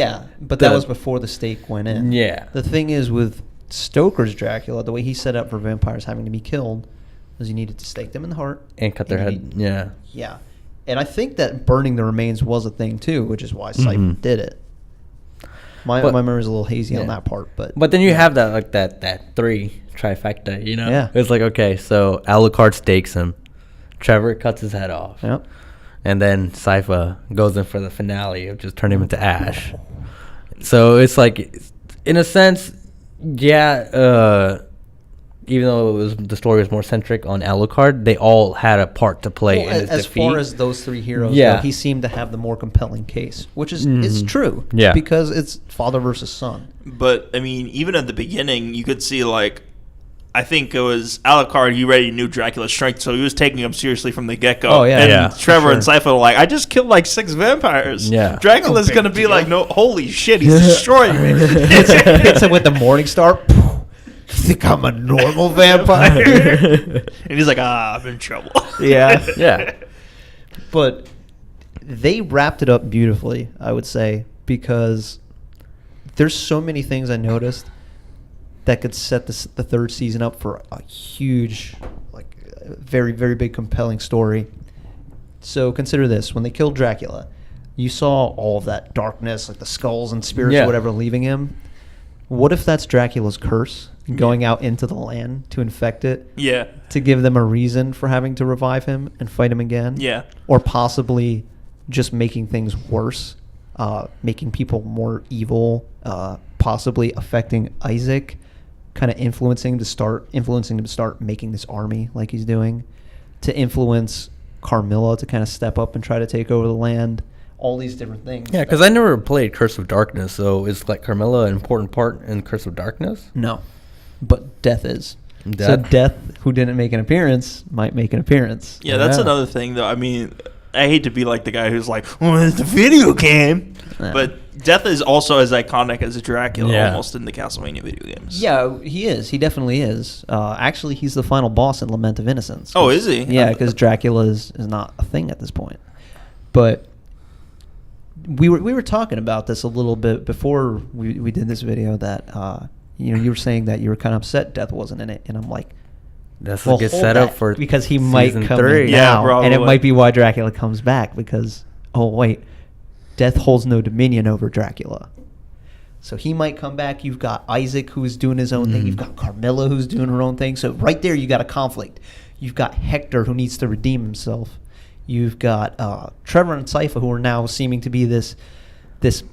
but that was before the stake went in. Yeah. The thing is with Stoker's Dracula, the way he set up for vampires having to be killed was you needed to stake them in the heart and cut their head. Yeah. Yeah, and I think that burning the remains was a thing too, which is why Cypher did it. My memory is a little hazy on that part, but then you have that like that 3 trifecta, Yeah. It's like, okay, so Alucard stakes him, Trevor cuts his head off, and then Cypher goes in for the finale of just turning him into ash. So it's like, in a sense, even though the story was more centric on Alucard, they all had a part to play in his as defeat. far as those 3 heroes go, he seemed to have the more compelling case, which is true. Yeah. Because it's father versus son. But I mean, even at the beginning, you could see like, I think it was Alucard. He already knew Dracula's strength, so he was taking him seriously from the get-go. Oh yeah, and Trevor and Cypher were like, I just killed like 6 vampires. Yeah, Dracula's gonna be like, no, holy shit, he's destroying me. Hits him with the Morning Star. Think I'm a normal vampire? And he's like, I'm in trouble. Yeah. But they wrapped it up beautifully, I would say, because there's so many things I noticed that could set the 3rd season up for a huge, like, very, very big, compelling story. So consider this. When they killed Dracula, you saw all of that darkness, like the skulls and spirits or whatever leaving him. What if that's Dracula's curse going out into the land to infect it? Yeah. To give them a reason for having to revive him and fight him again? Yeah. Or possibly just making things worse, making people more evil, possibly affecting Isaac, kind of influencing him to start making this army like he's doing, to influence Carmilla to kind of step up and try to take over the land. All these different things. Yeah, because I never played Curse of Darkness, so is like Carmilla an important part in Curse of Darkness? No, but Death is. So Death, who didn't make an appearance, might make an appearance. Yeah, that's another thing, though. I mean, I hate to be like the guy who's like, it's a video game. Yeah. But Death is also as iconic as Dracula almost in the Castlevania video games. Yeah, he is. He definitely is. Actually, he's the final boss in Lament of Innocence. Oh, is he? Yeah, because Dracula is not a thing at this point. But we were talking about this a little bit before we did this video that you were saying that you were kind of upset Death wasn't in it, and I'm like, that's a good setup for because he might come 3. in Yeah, now, probably. and it might be why Dracula comes back because Death holds no dominion over Dracula. So he might come back. You've got Isaac who's doing his own thing. You've got Carmilla who's doing her own thing. So right there you got a conflict. You've got Hector who needs to redeem himself. You've got Trevor and Cypher who are now seeming to be this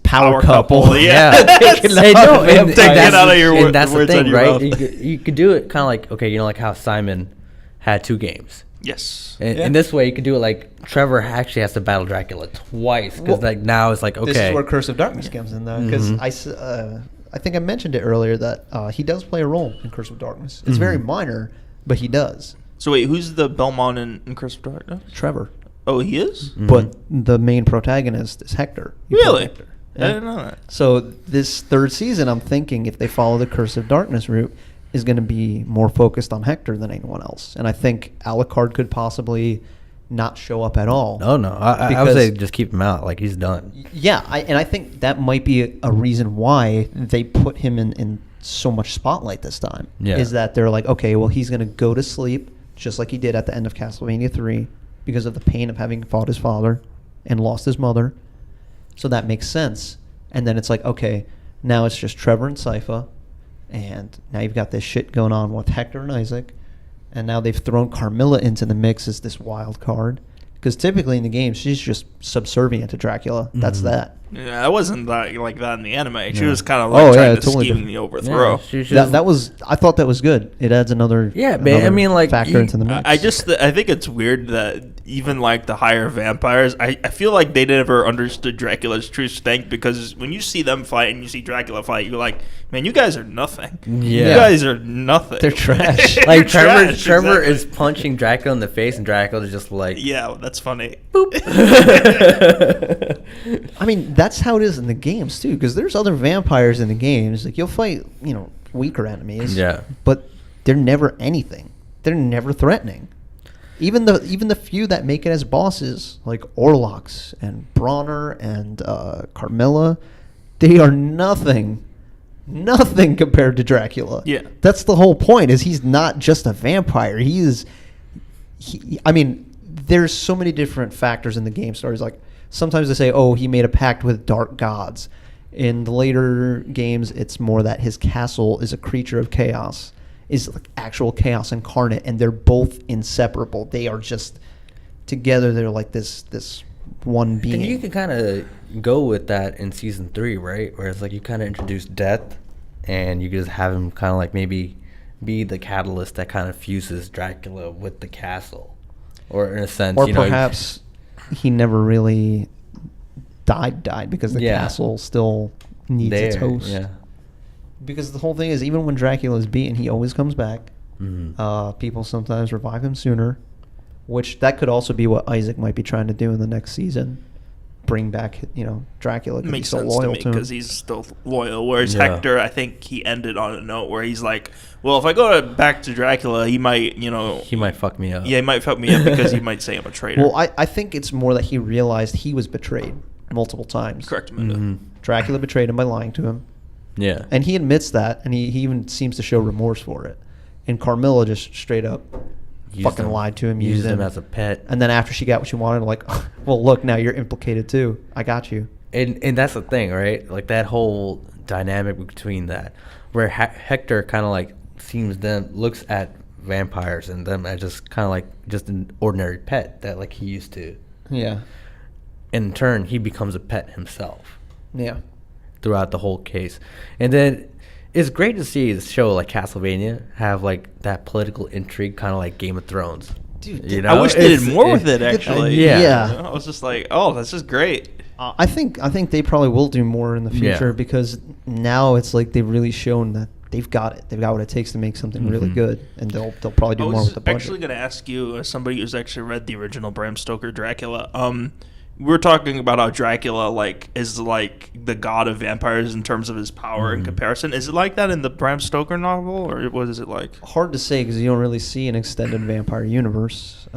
power couple. Yeah. Get out of your and that's the words thing, on your right? mouth. You could do it kind of like, okay, like how Simon had 2 games. Yes. And in this way, you could do it like Trevor actually has to battle Dracula twice because like now it's like, okay. This is where Curse of Darkness comes in, though, because I think I mentioned it earlier that he does play a role in Curse of Darkness. It's very minor, but he does. So wait, who's the Belmont in Curse of Darkness? Trevor. Oh, he is? But the main protagonist is Hector. You play Really? Hector. I didn't know that. So this 3rd season, I'm thinking if they follow the Curse of Darkness route, is going to be more focused on Hector than anyone else. And I think Alucard could possibly not show up at all. No, I would say just keep him out. Like, he's done. Yeah, and I think that might be a reason why they put him in so much spotlight this time. Yeah. Is that they're like, okay, well, he's going to go to sleep just like he did at the end of Castlevania 3 because of the pain of having fought his father and lost his mother. So that makes sense. And then it's like, okay, now it's just Trevor and Sypha, and now you've got this shit going on with Hector and Isaac, and now they've thrown Carmilla into the mix as this wild card. Because typically in the game, she's just subservient to Dracula. That's that. Yeah, it wasn't like that in the anime. She Yeah. was kind of like trying to totally scheme different. the overthrow. Yeah, That was. I thought that was good. It adds another. Yeah, man. I another mean, like, factor into the mix. I think it's weird that even like the higher vampires, I feel like they never understood Dracula's true strength, because when you see them fight and you see Dracula fight, you're like, man, you guys are nothing. Yeah. You guys are nothing. They're trash. You're Like, Trevor exactly. is punching Dracula in the face, and Dracula's just like, Yeah, that's funny. I mean, that's how it is in the games too. Because there's other vampires in the games. Like you'll fight, weaker enemies. Yeah. But they're never anything. They're never threatening. Even the few that make it as bosses, like Orlox and Bronner and Carmilla, they are nothing compared to Dracula. Yeah. That's the whole point. Is he's not just a vampire. I mean, there's so many different factors in the game stories. Like sometimes they say, oh, he made a pact with dark gods. In the later games, it's more that his castle is a creature of chaos, is like actual chaos incarnate, and they're both inseparable. They are just together. They're like this one being. And you can kind of go with that in season 3, right? Where it's like you kind of introduce Death, and you just have him kind of like maybe be the catalyst that kind of fuses Dracula with the castle, or in a sense, or perhaps he never really died because the Yeah. castle still needs its host. Yeah. Because the whole thing is, even when Dracula is beaten, he always comes back. Mm-hmm. People sometimes revive him sooner, which that could also be what Isaac might be trying to do in the next season. Bring back, Dracula. It makes he's so sense to loyal me to him. because he's still loyal. Whereas Yeah. Hector, I think he ended on a note where he's like, well, if I go back to Dracula, he might, He might fuck me up. Yeah, he might fuck me up because he might say I'm a traitor. Well, I think it's more that he realized he was betrayed multiple times. Correct, Amanda. Mm-hmm. Dracula betrayed him by lying to him. Yeah. And he admits that, and he even seems to show remorse for it. And Carmilla just straight up fucking lied to him, used him as a pet. And then after she got what she wanted, like, well, look, now you're implicated too. I got you. And that's the thing, right? Like that whole dynamic between that, where Hector kind of like looks at vampires and them as just kind of like just an ordinary pet that like he used to. Yeah. In turn, he becomes a pet himself Yeah. throughout the whole case. And then it's great to see this show like Castlevania have like that political intrigue, kind of like Game of Thrones. Dude, I wish they did It's- more with it, actually. Yeah. I was just like, oh, this is great. I think they probably will do more in the future Yeah. because now it's like they've really shown that they've got it. They've got what it takes to make something really Mhm. good, and they'll probably do I more was with the budget. actually going to ask you, as somebody who's actually read the original Bram Stoker Dracula, we were talking about how Dracula is like the god of vampires in terms of his power in comparison. Is it like that in the Bram Stoker novel, or what is it like? Hard to say because you don't really see an extended vampire universe.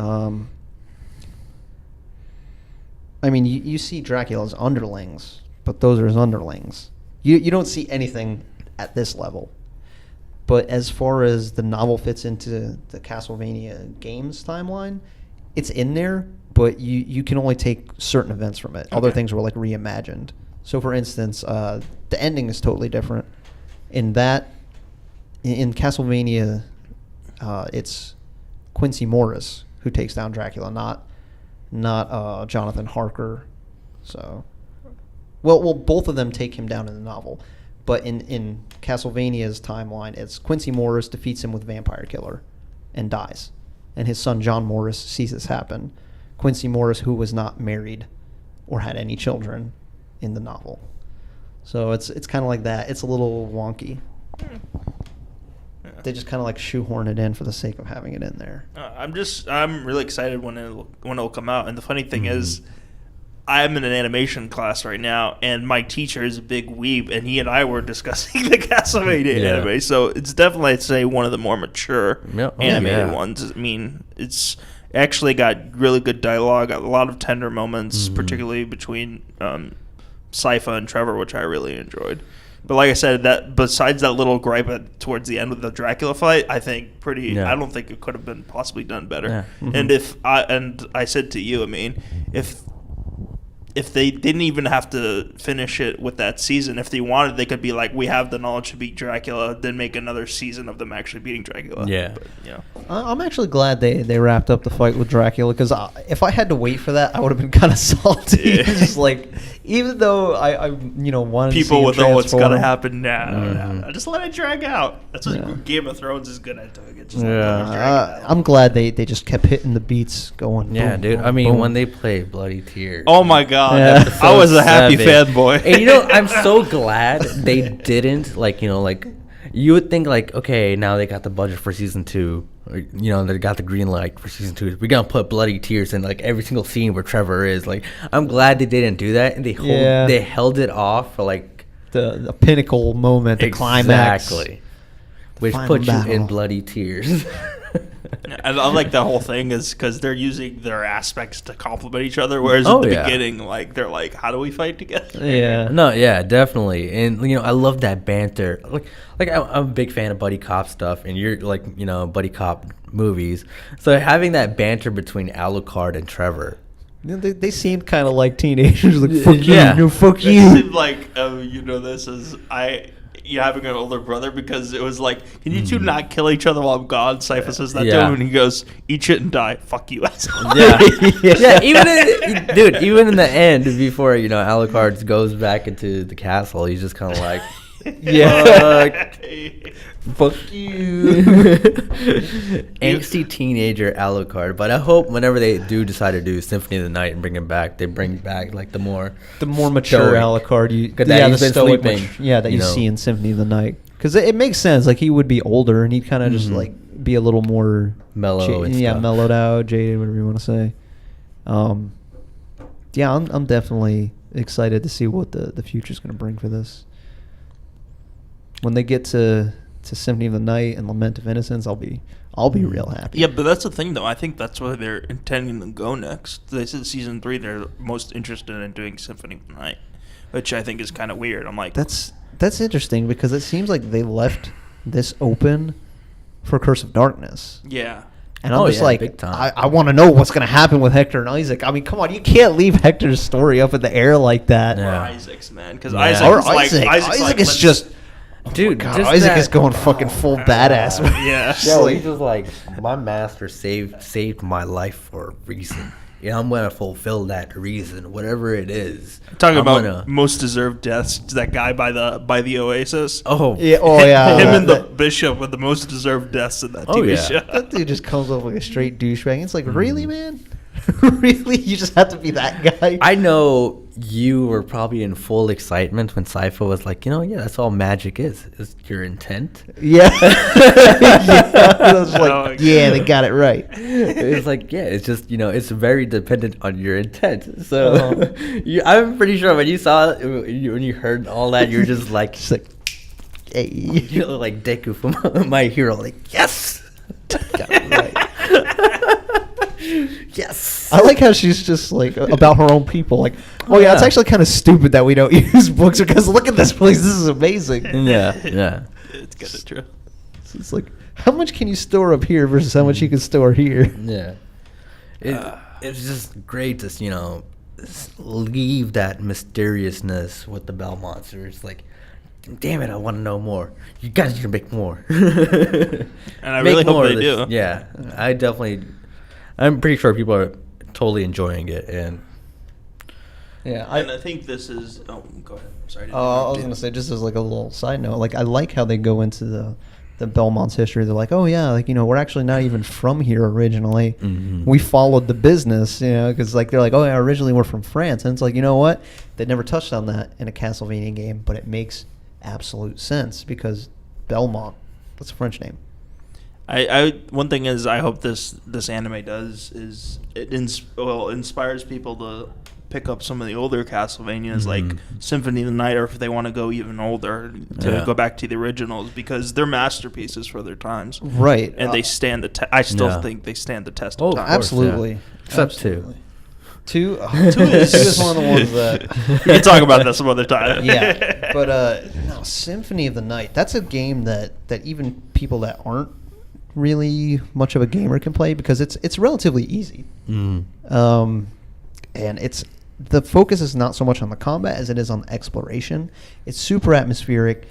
I mean, you see Dracula's underlings, but those are his underlings. You don't see anything at this level. But as far as the novel fits into the Castlevania games timeline, it's in there, but you can only take certain events from it. Other Okay. things were like reimagined. So, for instance, the ending is totally different. In Castlevania, it's Quincy Morris who takes down Dracula, not Jonathan Harker. So, well, both of them take him down in the novel, but in Castlevania's timeline, it's Quincy Morris defeats him with Vampire Killer, and dies, and his son John Morris sees this happen. Quincy Morris, who was not married or had any children in the novel, so it's kind of like that. It's a little wonky. They just kind of like shoehorn it in for the sake of having it in there. I'm really excited when it'll come out. And the funny thing is, I'm in an animation class right now, and my teacher is a big weeb, and he and I were discussing the Castlevania anime. So it's definitely, I'd say, one of the more mature animated ones. I mean, Actually got really good dialogue, a lot of tender moments, particularly between Sypha and Trevor, which I really enjoyed. But like I said, that besides that little gripe towards the end with the Dracula fight, I think I don't think it could have been possibly done better. Yeah. And I said to you, I mean, if they didn't even have to finish it with that season, if they wanted, they could be like, we have the knowledge to beat Dracula, then make another season of them actually beating Dracula. Yeah. But, I'm actually glad they wrapped up the fight with Dracula, because if I had to wait for that, I would have been kind of salty. Yeah. Just like, even though I wanted people to with see him what's gonna transform. happen now. Just let it drag out. That's what Game of Thrones is good at doing. It just let it drag out. I'm glad they just kept hitting the beats going. Yeah, boom, dude. boom, I mean, boom. when they play Bloody Tears. Oh my god, Yeah. I was a happy Episode 7. fanboy. And I'm so glad they didn't, you would think, okay, now they got the budget for season 2. Or, they got the green light for season 2. We're gonna put Bloody Tears in every single scene where Trevor is. I'm glad they didn't do that, and they held it off for the pinnacle moment, the climax. Exactly. Which final put you battle. in Bloody Tears. And I like the whole thing is because they're using their aspects to complement each other, whereas Oh, at the yeah. beginning, they're like, how do we fight together? Yeah. No, yeah, definitely. And I love that banter. I'm a big fan of buddy cop stuff, and you're buddy cop movies. So having that banter between Alucard and Trevor. They seemed kind of like teenagers. Like, fuck Yeah. you, no, fuck It you. seemed like this is you having an older brother, because it was like, can you two not kill each other while I'm gone? Sypha says that to Yeah. him, and he goes, eat shit and die. Fuck you, asshole. Yeah, yeah. Even in the end, before Alucard goes back into the castle, he's just kind of like, Yeah. Fuck you. angsty teenager Alucard. But I hope whenever they do decide to do Symphony of the Night and bring him back, they bring back the more mature stoic. Alucard. That he's been stoic sleeping, that you see in Symphony of the Night. Because it makes sense. He would be older, and he'd kind of just be a little more mellow. And stuff. mellowed out, jaded, whatever you want to say. I'm definitely excited to see what the future's going to bring for this. When they get to Symphony of the Night and Lament of Innocence, I'll be real happy. Yeah, but that's the thing, though. I think that's where they're intending to go next. They said season 3 they're most interested in doing Symphony of the Night, which I think is kind of weird. I'm like, That's interesting, because it seems like they left this open for Curse of Darkness. yeah. And I'm just big time. I want to know what's going to happen with Hector and Isaac. I mean, come on, you can't leave Hector's story up in the air like that. Or Yeah. Isaac's, man. Because Yeah. Isaac is just... Dude, God, just Isaac that- is going fucking full badass. Yeah. He's just my master saved my life for a reason. I'm gonna fulfill that reason, whatever it is. Talking I'm about gonna- most deserved deaths, that guy by the Oasis. Oh Yeah, oh yeah. Him and the that, bishop with the most deserved deaths in that Oh, TV yeah. show. that dude just comes off like a straight douchebag. It's like, really, man? Really? You just have to be that guy? I know you were probably in full excitement when Sypha was like, yeah, that's all magic is your intent. Yeah. Yeah. I was Oh, like, yeah, they got it right. It's like, yeah, it's just, it's very dependent on your intent. So Uh-huh. I'm pretty sure when you saw it, when you heard all that, you're just like, Just like, hey. you look like Deku from My Hero, like, yes! Got it right. Yes! I like how she's just like about her own people. Like, oh yeah, it's actually kind of stupid that we don't use books, because look at this place. This is amazing. Yeah. It's kind of true. It's like, how much can you store up here versus how much you can store here? Yeah. It's just great to, leave that mysteriousness with the Belmonts. It's like, damn it, I want to know more. You guys need to make more. And I really hope they do. Yeah, I'm pretty sure people are totally enjoying it. And Yeah, And I think this is. Oh, go ahead. Sorry. I was gonna say, just as like a little side note, like I like how they go into the Belmont's history. They're like, oh yeah, we're actually not even from here originally. Mhm. We followed the business, because they're like, oh yeah, originally we're from France, and it's like, you know what? They never touched on that in a Castlevania game, but it makes absolute sense because Belmont, that's a French name. I one thing is I hope this anime does is it inspires people pick up some of the older Castlevanias, like Symphony of the Night, or if they want to go even older, to go back to the originals, because they're masterpieces for their times. Right. And they stand the I still think they stand the test of time. Absolutely. Yeah. Except Absolutely. two. Two is one of the ones that... We can talk about that some other time. Yeah. But, no, Symphony of the Night, that's a game that even people that aren't really much of a gamer can play, because it's relatively easy. And it's... The focus is not so much on the combat as it is on the exploration. It's super atmospheric.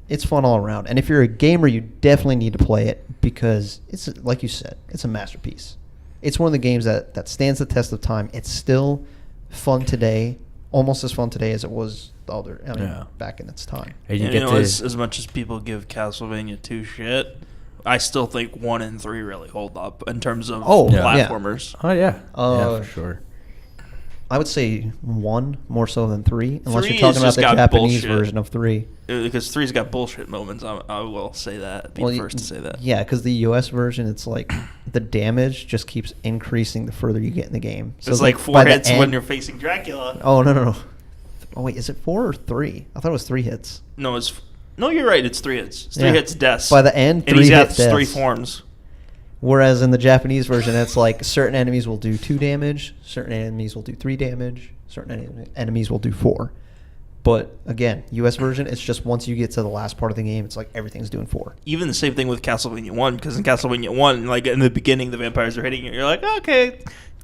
It's fun all around. And if you're a gamer, you definitely need to play it, because it's, like you said, it's a masterpiece. It's one of the games that stands the test of time. It's still fun today, almost as fun today as it was back in its time. And you know, as much as people give Castlevania 2 shit, I still think 1 and 3 really hold up in terms of platformers. Oh, yeah. Yeah, for sure. I would say 1 more so than 3, unless 3 you're talking about the Japanese bullshit. version of 3. Because 3's got bullshit moments. I will say that. Be the first to say that. Yeah, because the US version, it's like the damage just keeps increasing the further you get in the game. So it's like 4 hits when you're facing Dracula. Oh, no. Oh, wait, is it 4 or 3? I thought it was 3 hits. No, you're right. It's 3 hits. It's 3 hits deaths. By the end, 3 and he's got hits deaths. 3 forms. Whereas in the Japanese version, it's like certain enemies will do 2 damage, certain enemies will do 3 damage, certain enemies will do 4. But again, US version, it's just once you get to the last part of the game, it's like everything's doing 4. Even the same thing with Castlevania 1, because in Castlevania 1, like in the beginning, the vampires are hitting you. You're like, okay,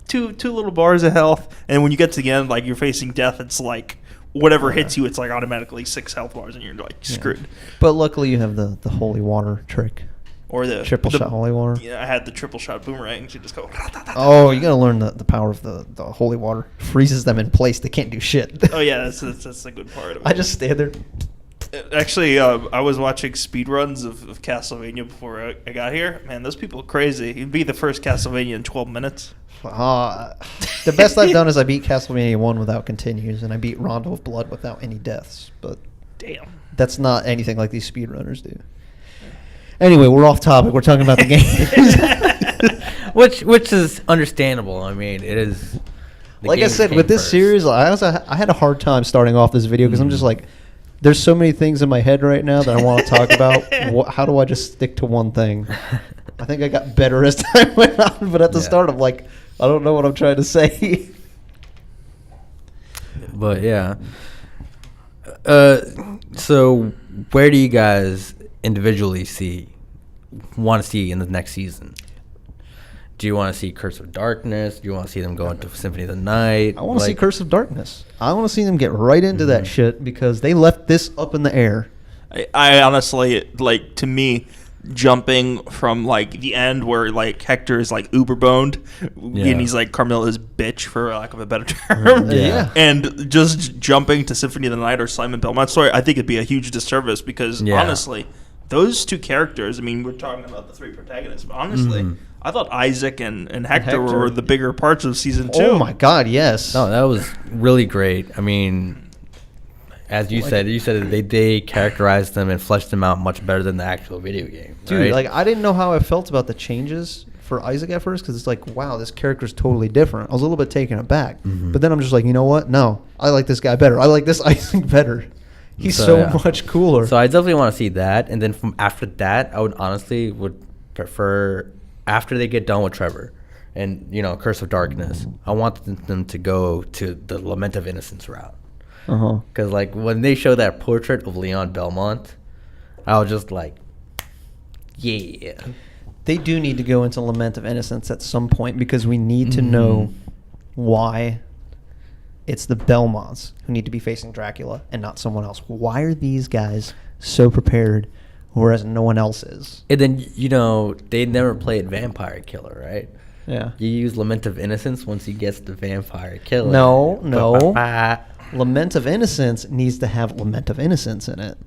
two little bars of health. And when you get to the end, like you're facing death, it's like whatever hits you, it's like automatically 6 health bars, and you're like screwed. But luckily, you have the holy water trick. Or the triple shot holy water. Yeah, I had the triple shot boomerang. You just go. Oh, you gotta learn the power of the holy water. Freezes them in place. They can't do shit. Oh yeah, that's a good part of it. I just stand there. Actually, I was watching speedruns of Castlevania before I got here. Man, those people are crazy. You'd be the first Castlevania in 12 minutes. The best I've done is I beat Castlevania 1 without continues, and I beat Rondo of Blood without any deaths. But damn, that's not anything like these speedrunners do. Anyway, we're off topic. We're talking about the game. which is understandable. I mean, it is. Like I said, with this series, I had a hard time starting off this video because I'm just like, there's so many things in my head right now that I want to talk about. How do I just stick to one thing? I think I got better as time went on, but at the start, I'm like, I don't know what I'm trying to say. But yeah. So where do you guys individually want to see in the next season? Do you want to see Curse of Darkness? Do you want to see them go into Symphony of the Night? I want to see Curse of Darkness. I want to see them get right into that shit because they left this up in the air. I honestly, like, to me, jumping from like the end where like Hector is like uber boned and he's like Carmilla's bitch for lack of a better term, and just jumping to Symphony of the Night or Simon Belmont's story, I think it'd be a huge disservice because honestly, those two characters, I mean, we're talking about the 3 protagonists, but honestly, I thought Isaac and Hector were the bigger parts of season 2. Oh my god, yes. No, that was really great. I mean, as you said they characterized them and fleshed them out much better than the actual video game. Dude, right? like I didn't know how I felt about the changes for Isaac at first because it's like, wow, this character's totally different. I was a little bit taken aback, but then I'm just like, you know what? No, I like this guy better. I like this Isaac better. He's so much cooler. So I definitely want to see that, and then from after that, I would prefer after they get done with Trevor and Curse of Darkness. I want them to go to the Lament of Innocence route. Because like when they show that portrait of Leon Belmont, I was just like, yeah. They do need to go into Lament of Innocence at some point because we need to know why it's the Belmonts who need to be facing Dracula and not someone else. Why are these guys so prepared, whereas no one else is? And then, they never played Vampire Killer, right? Yeah. You use Lament of Innocence once he gets the Vampire Killer. No. Lament of Innocence needs to have Lament of Innocence in it.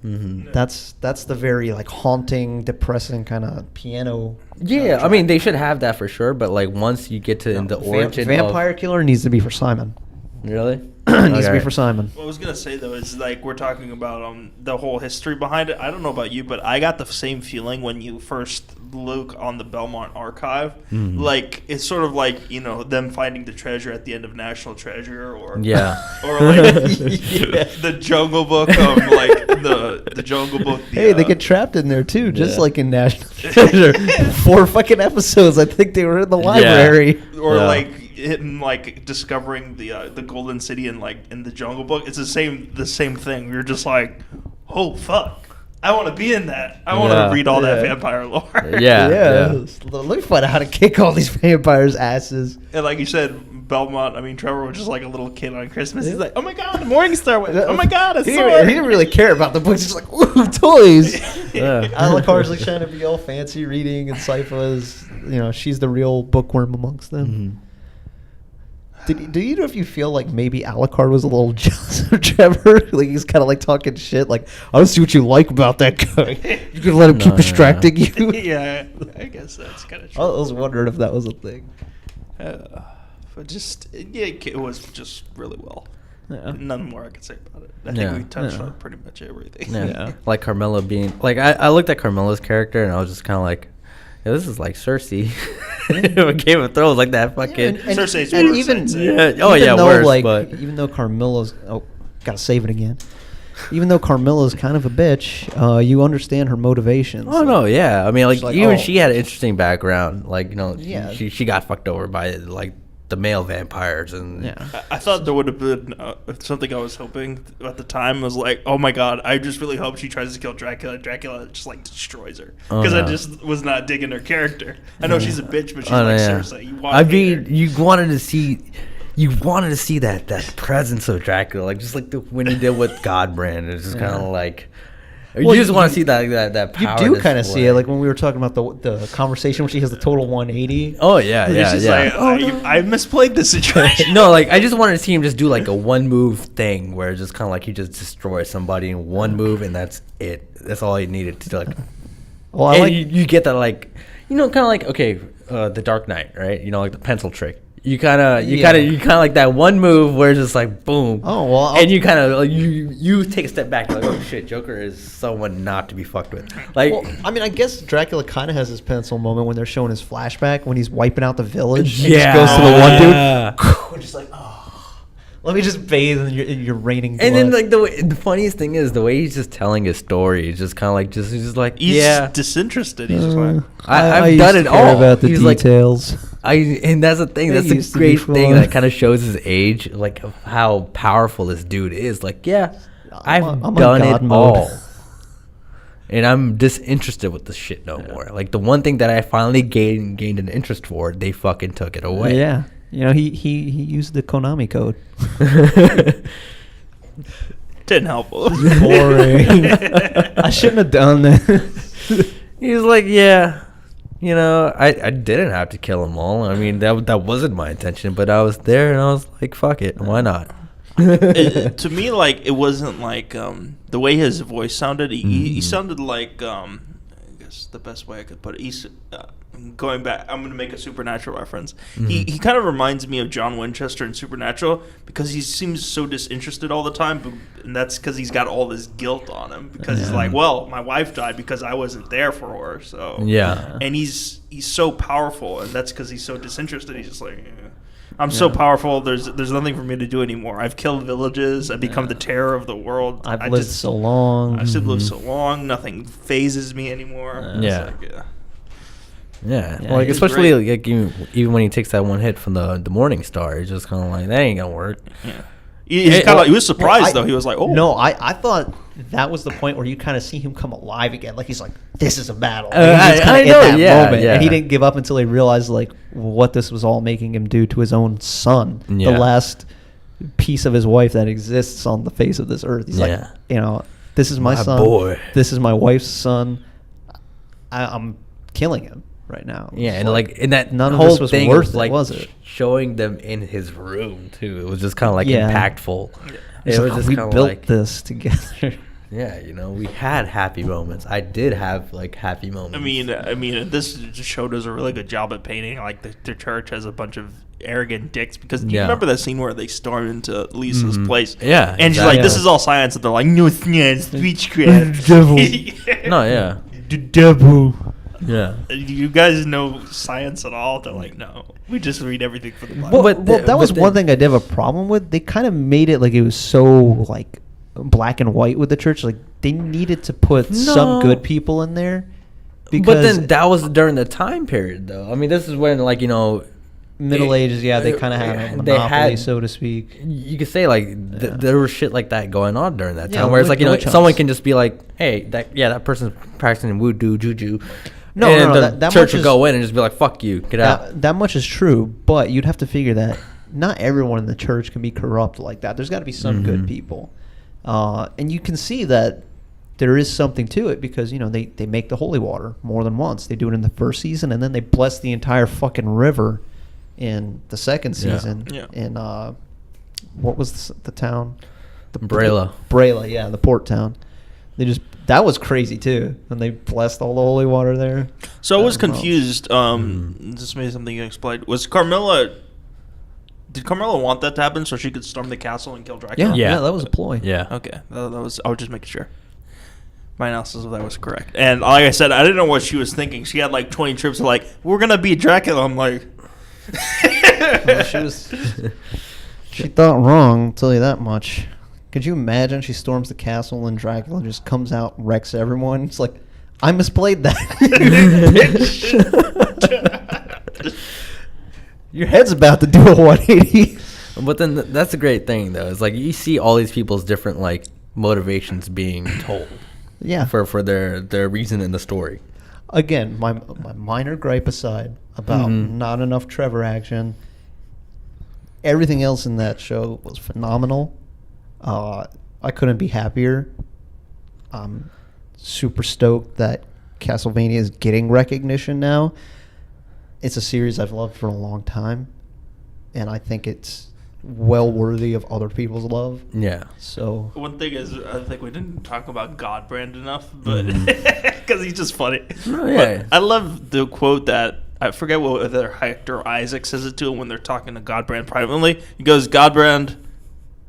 That's the very like haunting, depressing kind of piano. Yeah, I mean they should have that for sure. But like once you get to the origin, Vampire Killer needs to be for Simon. Really? Needs to be Okay. for Simon. What I was gonna say though is like we're talking about the whole history behind it. I don't know about you, but I got the same feeling when you first look on the Belmont archive. Like it's sort of like them finding the treasure at the end of National Treasure, or Yeah. or like the Jungle Book of like the Jungle Book. Hey, they get trapped in there too, just Yeah. like in National Treasure. 4 fucking episodes. I think they were in the library. or Yeah. like hitting like discovering the Golden City in the Jungle Book. It's the same thing. You're just like, oh fuck, I want to be in that. I want Yeah. to read all that Yeah. vampire lore. Yeah. Let me find out how to kick all these vampires' asses. And like you said, Belmont. I mean, Trevor was just like a little kid on Christmas. He's like, oh my god, the Morningstar went. Oh my god, a He sword. didn't really care about the books. He's just like, ooh, toys. Yeah. Alucard's like trying to be all fancy reading, and Sypha's, she's the real bookworm amongst them. Mhm. Do you know if you feel like maybe Alucard was a little jealous of Trevor? Like he's kind of like talking shit. Like, I don't see what you like about that guy. You can let him keep No. distracting you. Yeah, I guess that's kind of I true. was wondering if that was a thing. But just it was just really well. Yeah. None more I could say about it. I think Yeah. we touched Yeah. on pretty much everything. Yeah. Yeah. Like Carmilla being like I looked at Carmilla's character and I was just kind of like, yeah, this is like Cersei. Game of Thrones, like that fucking. Cersei's and worse, even I'd say. Yeah. Oh even yeah, though, worse. like, but even though Carmilla's gotta save it again. Even though Carmilla's kind of a bitch, you understand her motivations. oh no, yeah. I mean, like, She's like, even oh. she had an interesting background. Like, Yeah. she got fucked over by like the male vampires and Yeah. I thought there would have been something I was hoping at the time was like, oh my god, I just really hope she tries to kill Dracula. Dracula just like destroys her Oh, because I no. just was not digging her character. I know she's a bitch, but she's Oh, no, like yeah. Cersei. You want I to hate mean, her. you wanted to see that presence of Dracula, like just like when he did with Godbrand. It's just kind of like Well, you just want you- to see that You power. do kind of display. see it, like when we were talking about the conversation when she has the total 180. Oh yeah, It's yeah, just yeah. like, I misplayed the situation. No, like I just wanted to see him just do like a one move thing where it's just kind of like he just destroys somebody in one move and that's it. That's all he needed to do. Like, Well, I and like. you get that like kind of like the Dark Knight, right? Like the pencil trick. You kind of like that one move where it's just like boom. Oh, well, and you kind of like, you take a step back, like, oh shit, Joker is someone not to be fucked with. Like, Well, I mean, I guess Dracula kind of has his pencil moment when they're showing his flashback when he's wiping out the village. Yeah. And just goes to the one Yeah. dude. We're just like, oh, let me just bathe in your raining blood. and then like the funniest thing is the way he's just telling his story. He's just kind of like he's just like He's yeah. disinterested. He's just like, I've used done to it care all. about the He's like- details. And that's the thing. It That's used the to be great thing fun. that kind of shows his age, like of how powerful this dude is. Like, yeah, I'm I've on done God it mode. all, and I'm disinterested with this shit no more. Like the one thing that I finally gained an interest for, they fucking took it away. Yeah, he used the Konami code. didn't help. Boring. I shouldn't have done that. He's like, yeah. I didn't have to kill them all. I mean, that wasn't my intention, but I was there and I was like, fuck it, why not? To me, like it wasn't like the way his voice sounded. He sounded like I guess the best way I could put it. He's going back. I'm going to make a Supernatural reference. He kind of reminds me of John Winchester in Supernatural because he seems so disinterested all the time, and that's because he's got all this guilt on him because he's like, well, my wife died because I wasn't there for her. So Yeah. and he's so powerful, and that's because he's so disinterested. He's just like, I'm so powerful. There's nothing for me to do anymore. I've killed villages. I've become the terror of the world. I've lived so long. I've lived so long. Nothing phases me anymore. It's Yeah. like, Yeah, Yeah, like he's especially great. like even when he takes that one hit from the Morning Star, he's just kind of like that ain't gonna work. Yeah. He was surprised though. He was like, "Oh No, I thought that was the point where you kind of see him come alive again. Like he's like, this is a battle. I He's kinda know, in that yeah, moment, yeah. and he didn't give up until he realized like what this was all making him do to his own son, Yeah. the last piece of his wife that exists on the face of this earth. He's Yeah. like, this is my son. boy. This is my wife's son. I'm killing him right now. Yeah, It's and like in that none of whole this was thing worth of, it, like was it? showing them in his room too. It was just kind of like Yeah. impactful. He's It like, was just we kind of built like this together. yeah, we had happy moments. I did have like happy moments. I mean, this show does a really good job at painting like the church has a bunch of arrogant dicks because you remember that scene where they stormed into Lisa's place? Yeah. And she's like, this is all science. And they're like, no, it's not. It's witchcraft. Devil. No, yeah. The devil. Yeah. You guys know science at all? They're like, no. We just read everything for the Bible. Well, But that was but one thing I did have a problem with. They kind of made it like it was so like black and white with the church. Like they needed to put some good people in there. But then that was during the time period, though. I mean, this is when, like, Middle Ages, they kind of had a monopoly, so to speak. You could say, like, there was shit like that going on during that time. Yeah, where it's like, witch someone hunts. can just be like, hey, that person's practicing voodoo, juju. No, and no, the that church much would is- go in and just be like, fuck you, get out. That much is true, but you'd have to figure that not everyone in the church can be corrupt like that. There's got to be some good people. And you can see that there is something to it because, they make the holy water more than once. They do it in the first season, and then they bless the entire fucking river in the second season. Yeah. In, what was the town? Brela. Brela, yeah, the port town. That was crazy, too, when they blessed all the holy water there. So I was confused. This may be something you explained. Did Carmilla want that to happen so she could storm the castle and kill Dracula? Yeah, that was a ploy. Yeah. Okay, that was. I was just making sure. My analysis of that was correct. And like I said, I didn't know what she was thinking. She had like 20 trips of like, we're gonna beat Dracula. I'm like, Well, she thought wrong, I'll tell you that much. Could you imagine she storms the castle and Dracula just comes out, wrecks everyone? It's like, I misplayed that. Your head's about to do a 180. But then that's a great thing, though. It's like you see all these people's different, like, motivations being told. Yeah. For their reason in the story. Again, my minor gripe aside about not enough Trevor action, everything else in that show was phenomenal. I couldn't be happier. I'm super stoked that Castlevania is getting recognition now. It's a series I've loved for a long time, and I think it's well worthy of other people's love. Yeah. So one thing is, I think we didn't talk about Godbrand enough, but because he's just funny. Oh, yeah. But I love the quote that I forget what other Hector Isaac says it to him when they're talking to Godbrand privately. He goes, Godbrand.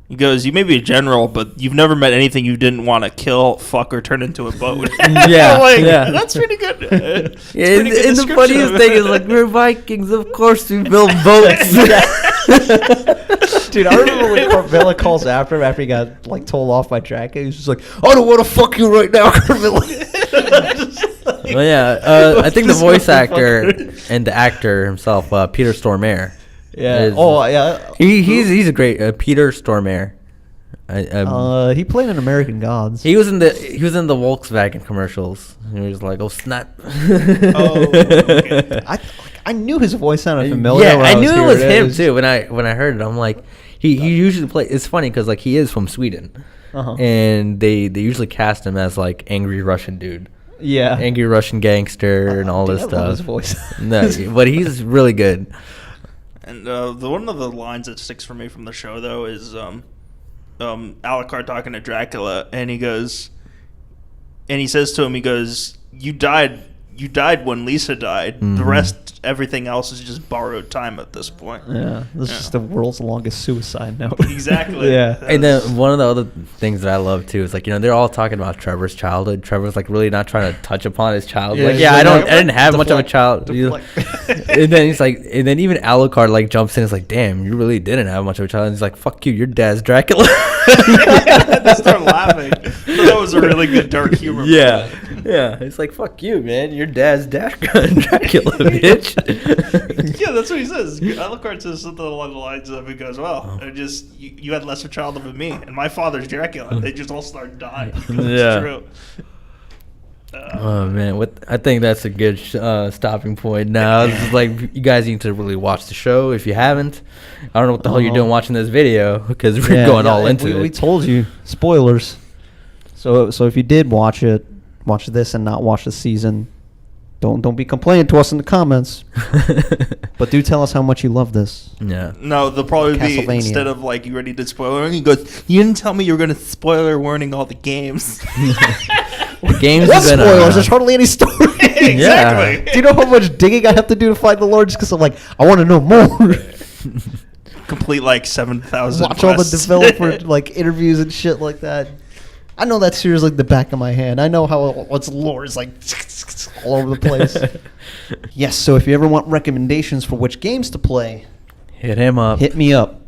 He goes, you may be a general, but you've never met anything you didn't want to kill, fuck, or turn into a boat. Yeah, yeah. That's pretty good. It's Yeah, pretty good and the description funniest of thing it. is, like, we're Vikings, of course we build boats. dude, I remember when Carmilla calls after he got like told off by Dracula. He's just like, I don't want to fuck you right now, Carmilla. Well, yeah, I think the voice actor and the actor himself, Peter Stormare. Yeah. is- Yeah. He's a great Peter Stormare. He played in American Gods. He was in the Volkswagen commercials. He was like, "Oh snap!" Oh, okay. I knew his voice sounded familiar. Yeah, when I knew it was hearing him too. When I heard it, I'm like, he usually play. It's funny because like he is from Sweden, and they usually cast him as like angry Russian dude, Yeah. angry Russian gangster, and all Dude, this I love his stuff. voice. No, but he's really good. And one of the lines that sticks for me from the show though is Alucard talking to Dracula, and he says to him, he goes, "You died when Lisa died. The rest, everything else is just borrowed time at this point." Yeah. This is just the world's longest suicide note. Exactly. Yeah. And then one of the other things that I love too is like they're all talking about Trevor's childhood. Trevor's like really not trying to touch upon his childhood. Yeah, Like, he's I like, didn't have much of a child. deflect. And then he's like, and then even Alucard like jumps in. It's like, damn, you really didn't have much of a child. And he's like, fuck you, your dad's Dracula. They start laughing. So that was a really good dark humor. Yeah, yeah. It's like, fuck you, man. Your dad's Dracula, bitch. Yeah, that's what he says. Alucard says something along the lines of, he goes, well, you had lesser childhood than me, and my father's Dracula. They just all start dying. Yeah. It's true. Oh man, I think that's a good stopping point. Now, this is like you guys need to really watch the show if you haven't. I don't know what the hell you're doing watching this video because we're going all into it. We told you spoilers. So if you did watch this and not watch the season, don't be complaining to us in the comments. But do tell us how much you love this. Yeah. No, they'll probably be, Castlevania. instead of like, you ready to spoiler, he goes, you didn't tell me you were going to spoiler warning all the games. The games What have been spoilers? There's hardly any story. Exactly. Do you know how much digging I have to do to find the lore just because I'm like, I want to know more? Complete like 7,000. Watch all the quests. developer like interviews and shit like that. I know that series like the back of my hand. I know how what's lore is like all over the place. Yes, so if you ever want recommendations for which games to play, Hit him up. hit me up.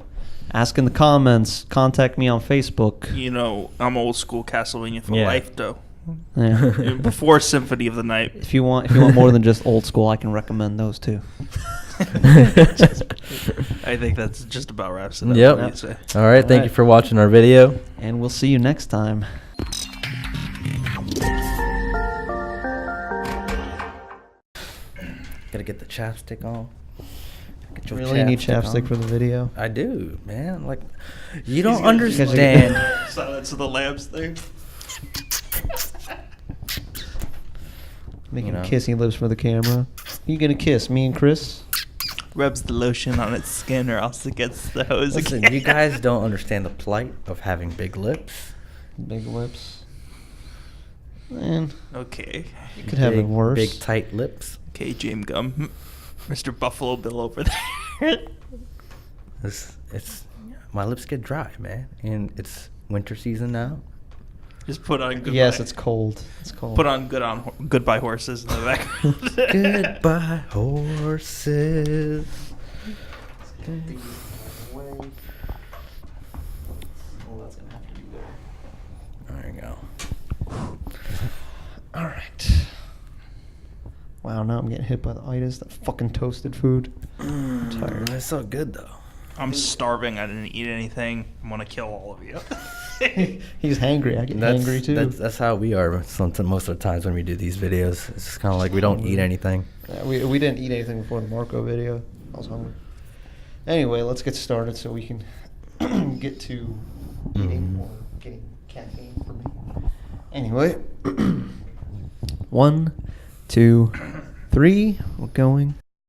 Ask in the comments. Contact me on Facebook. You know, I'm old school Castlevania for Yeah. life, though. Yeah. Before Symphony of the Night. If you want more than just old school, I can recommend those too. I think that's just about wraps it up. Yep. What do you say? All right. Thank you for watching our video. And we'll see you next time. Gotta get the chapstick on. Get your Really need chapstick on. for the video. I do, man. Like, you He's don't gonna- understand. Silence of the Lambs thing. Making You know. kissing lips for the camera. You gonna kiss me and Chris? Rubs the lotion on its skin or else it gets the hose Listen, again. you guys don't understand the plight of having big lips. Big lips. Man, Okay. you could have it Big- worse. Big tight lips. Okay, James Gum. Mr. Buffalo Bill over there. It's my lips get dry, man, and it's winter season now. Just put on goodbye. Yes, it's cold. It's cold. Put on goodbye horses in the background. Goodbye, horses. There you go. All right. Wow, now I'm getting hit by the itis. That fucking toasted food. I'm tired. It's so good though. I'm starving. I didn't eat anything. I'm gonna kill all of you. He's hangry. I get hangry too. That's how we are most of the times when we do these videos. It's just kind of like we don't eat anything. Yeah, we didn't eat anything before the Marco video. I was hungry. Anyway, let's get started so we can get to eating or getting caffeine for me. Anyway, 1, 2, 3. We're going.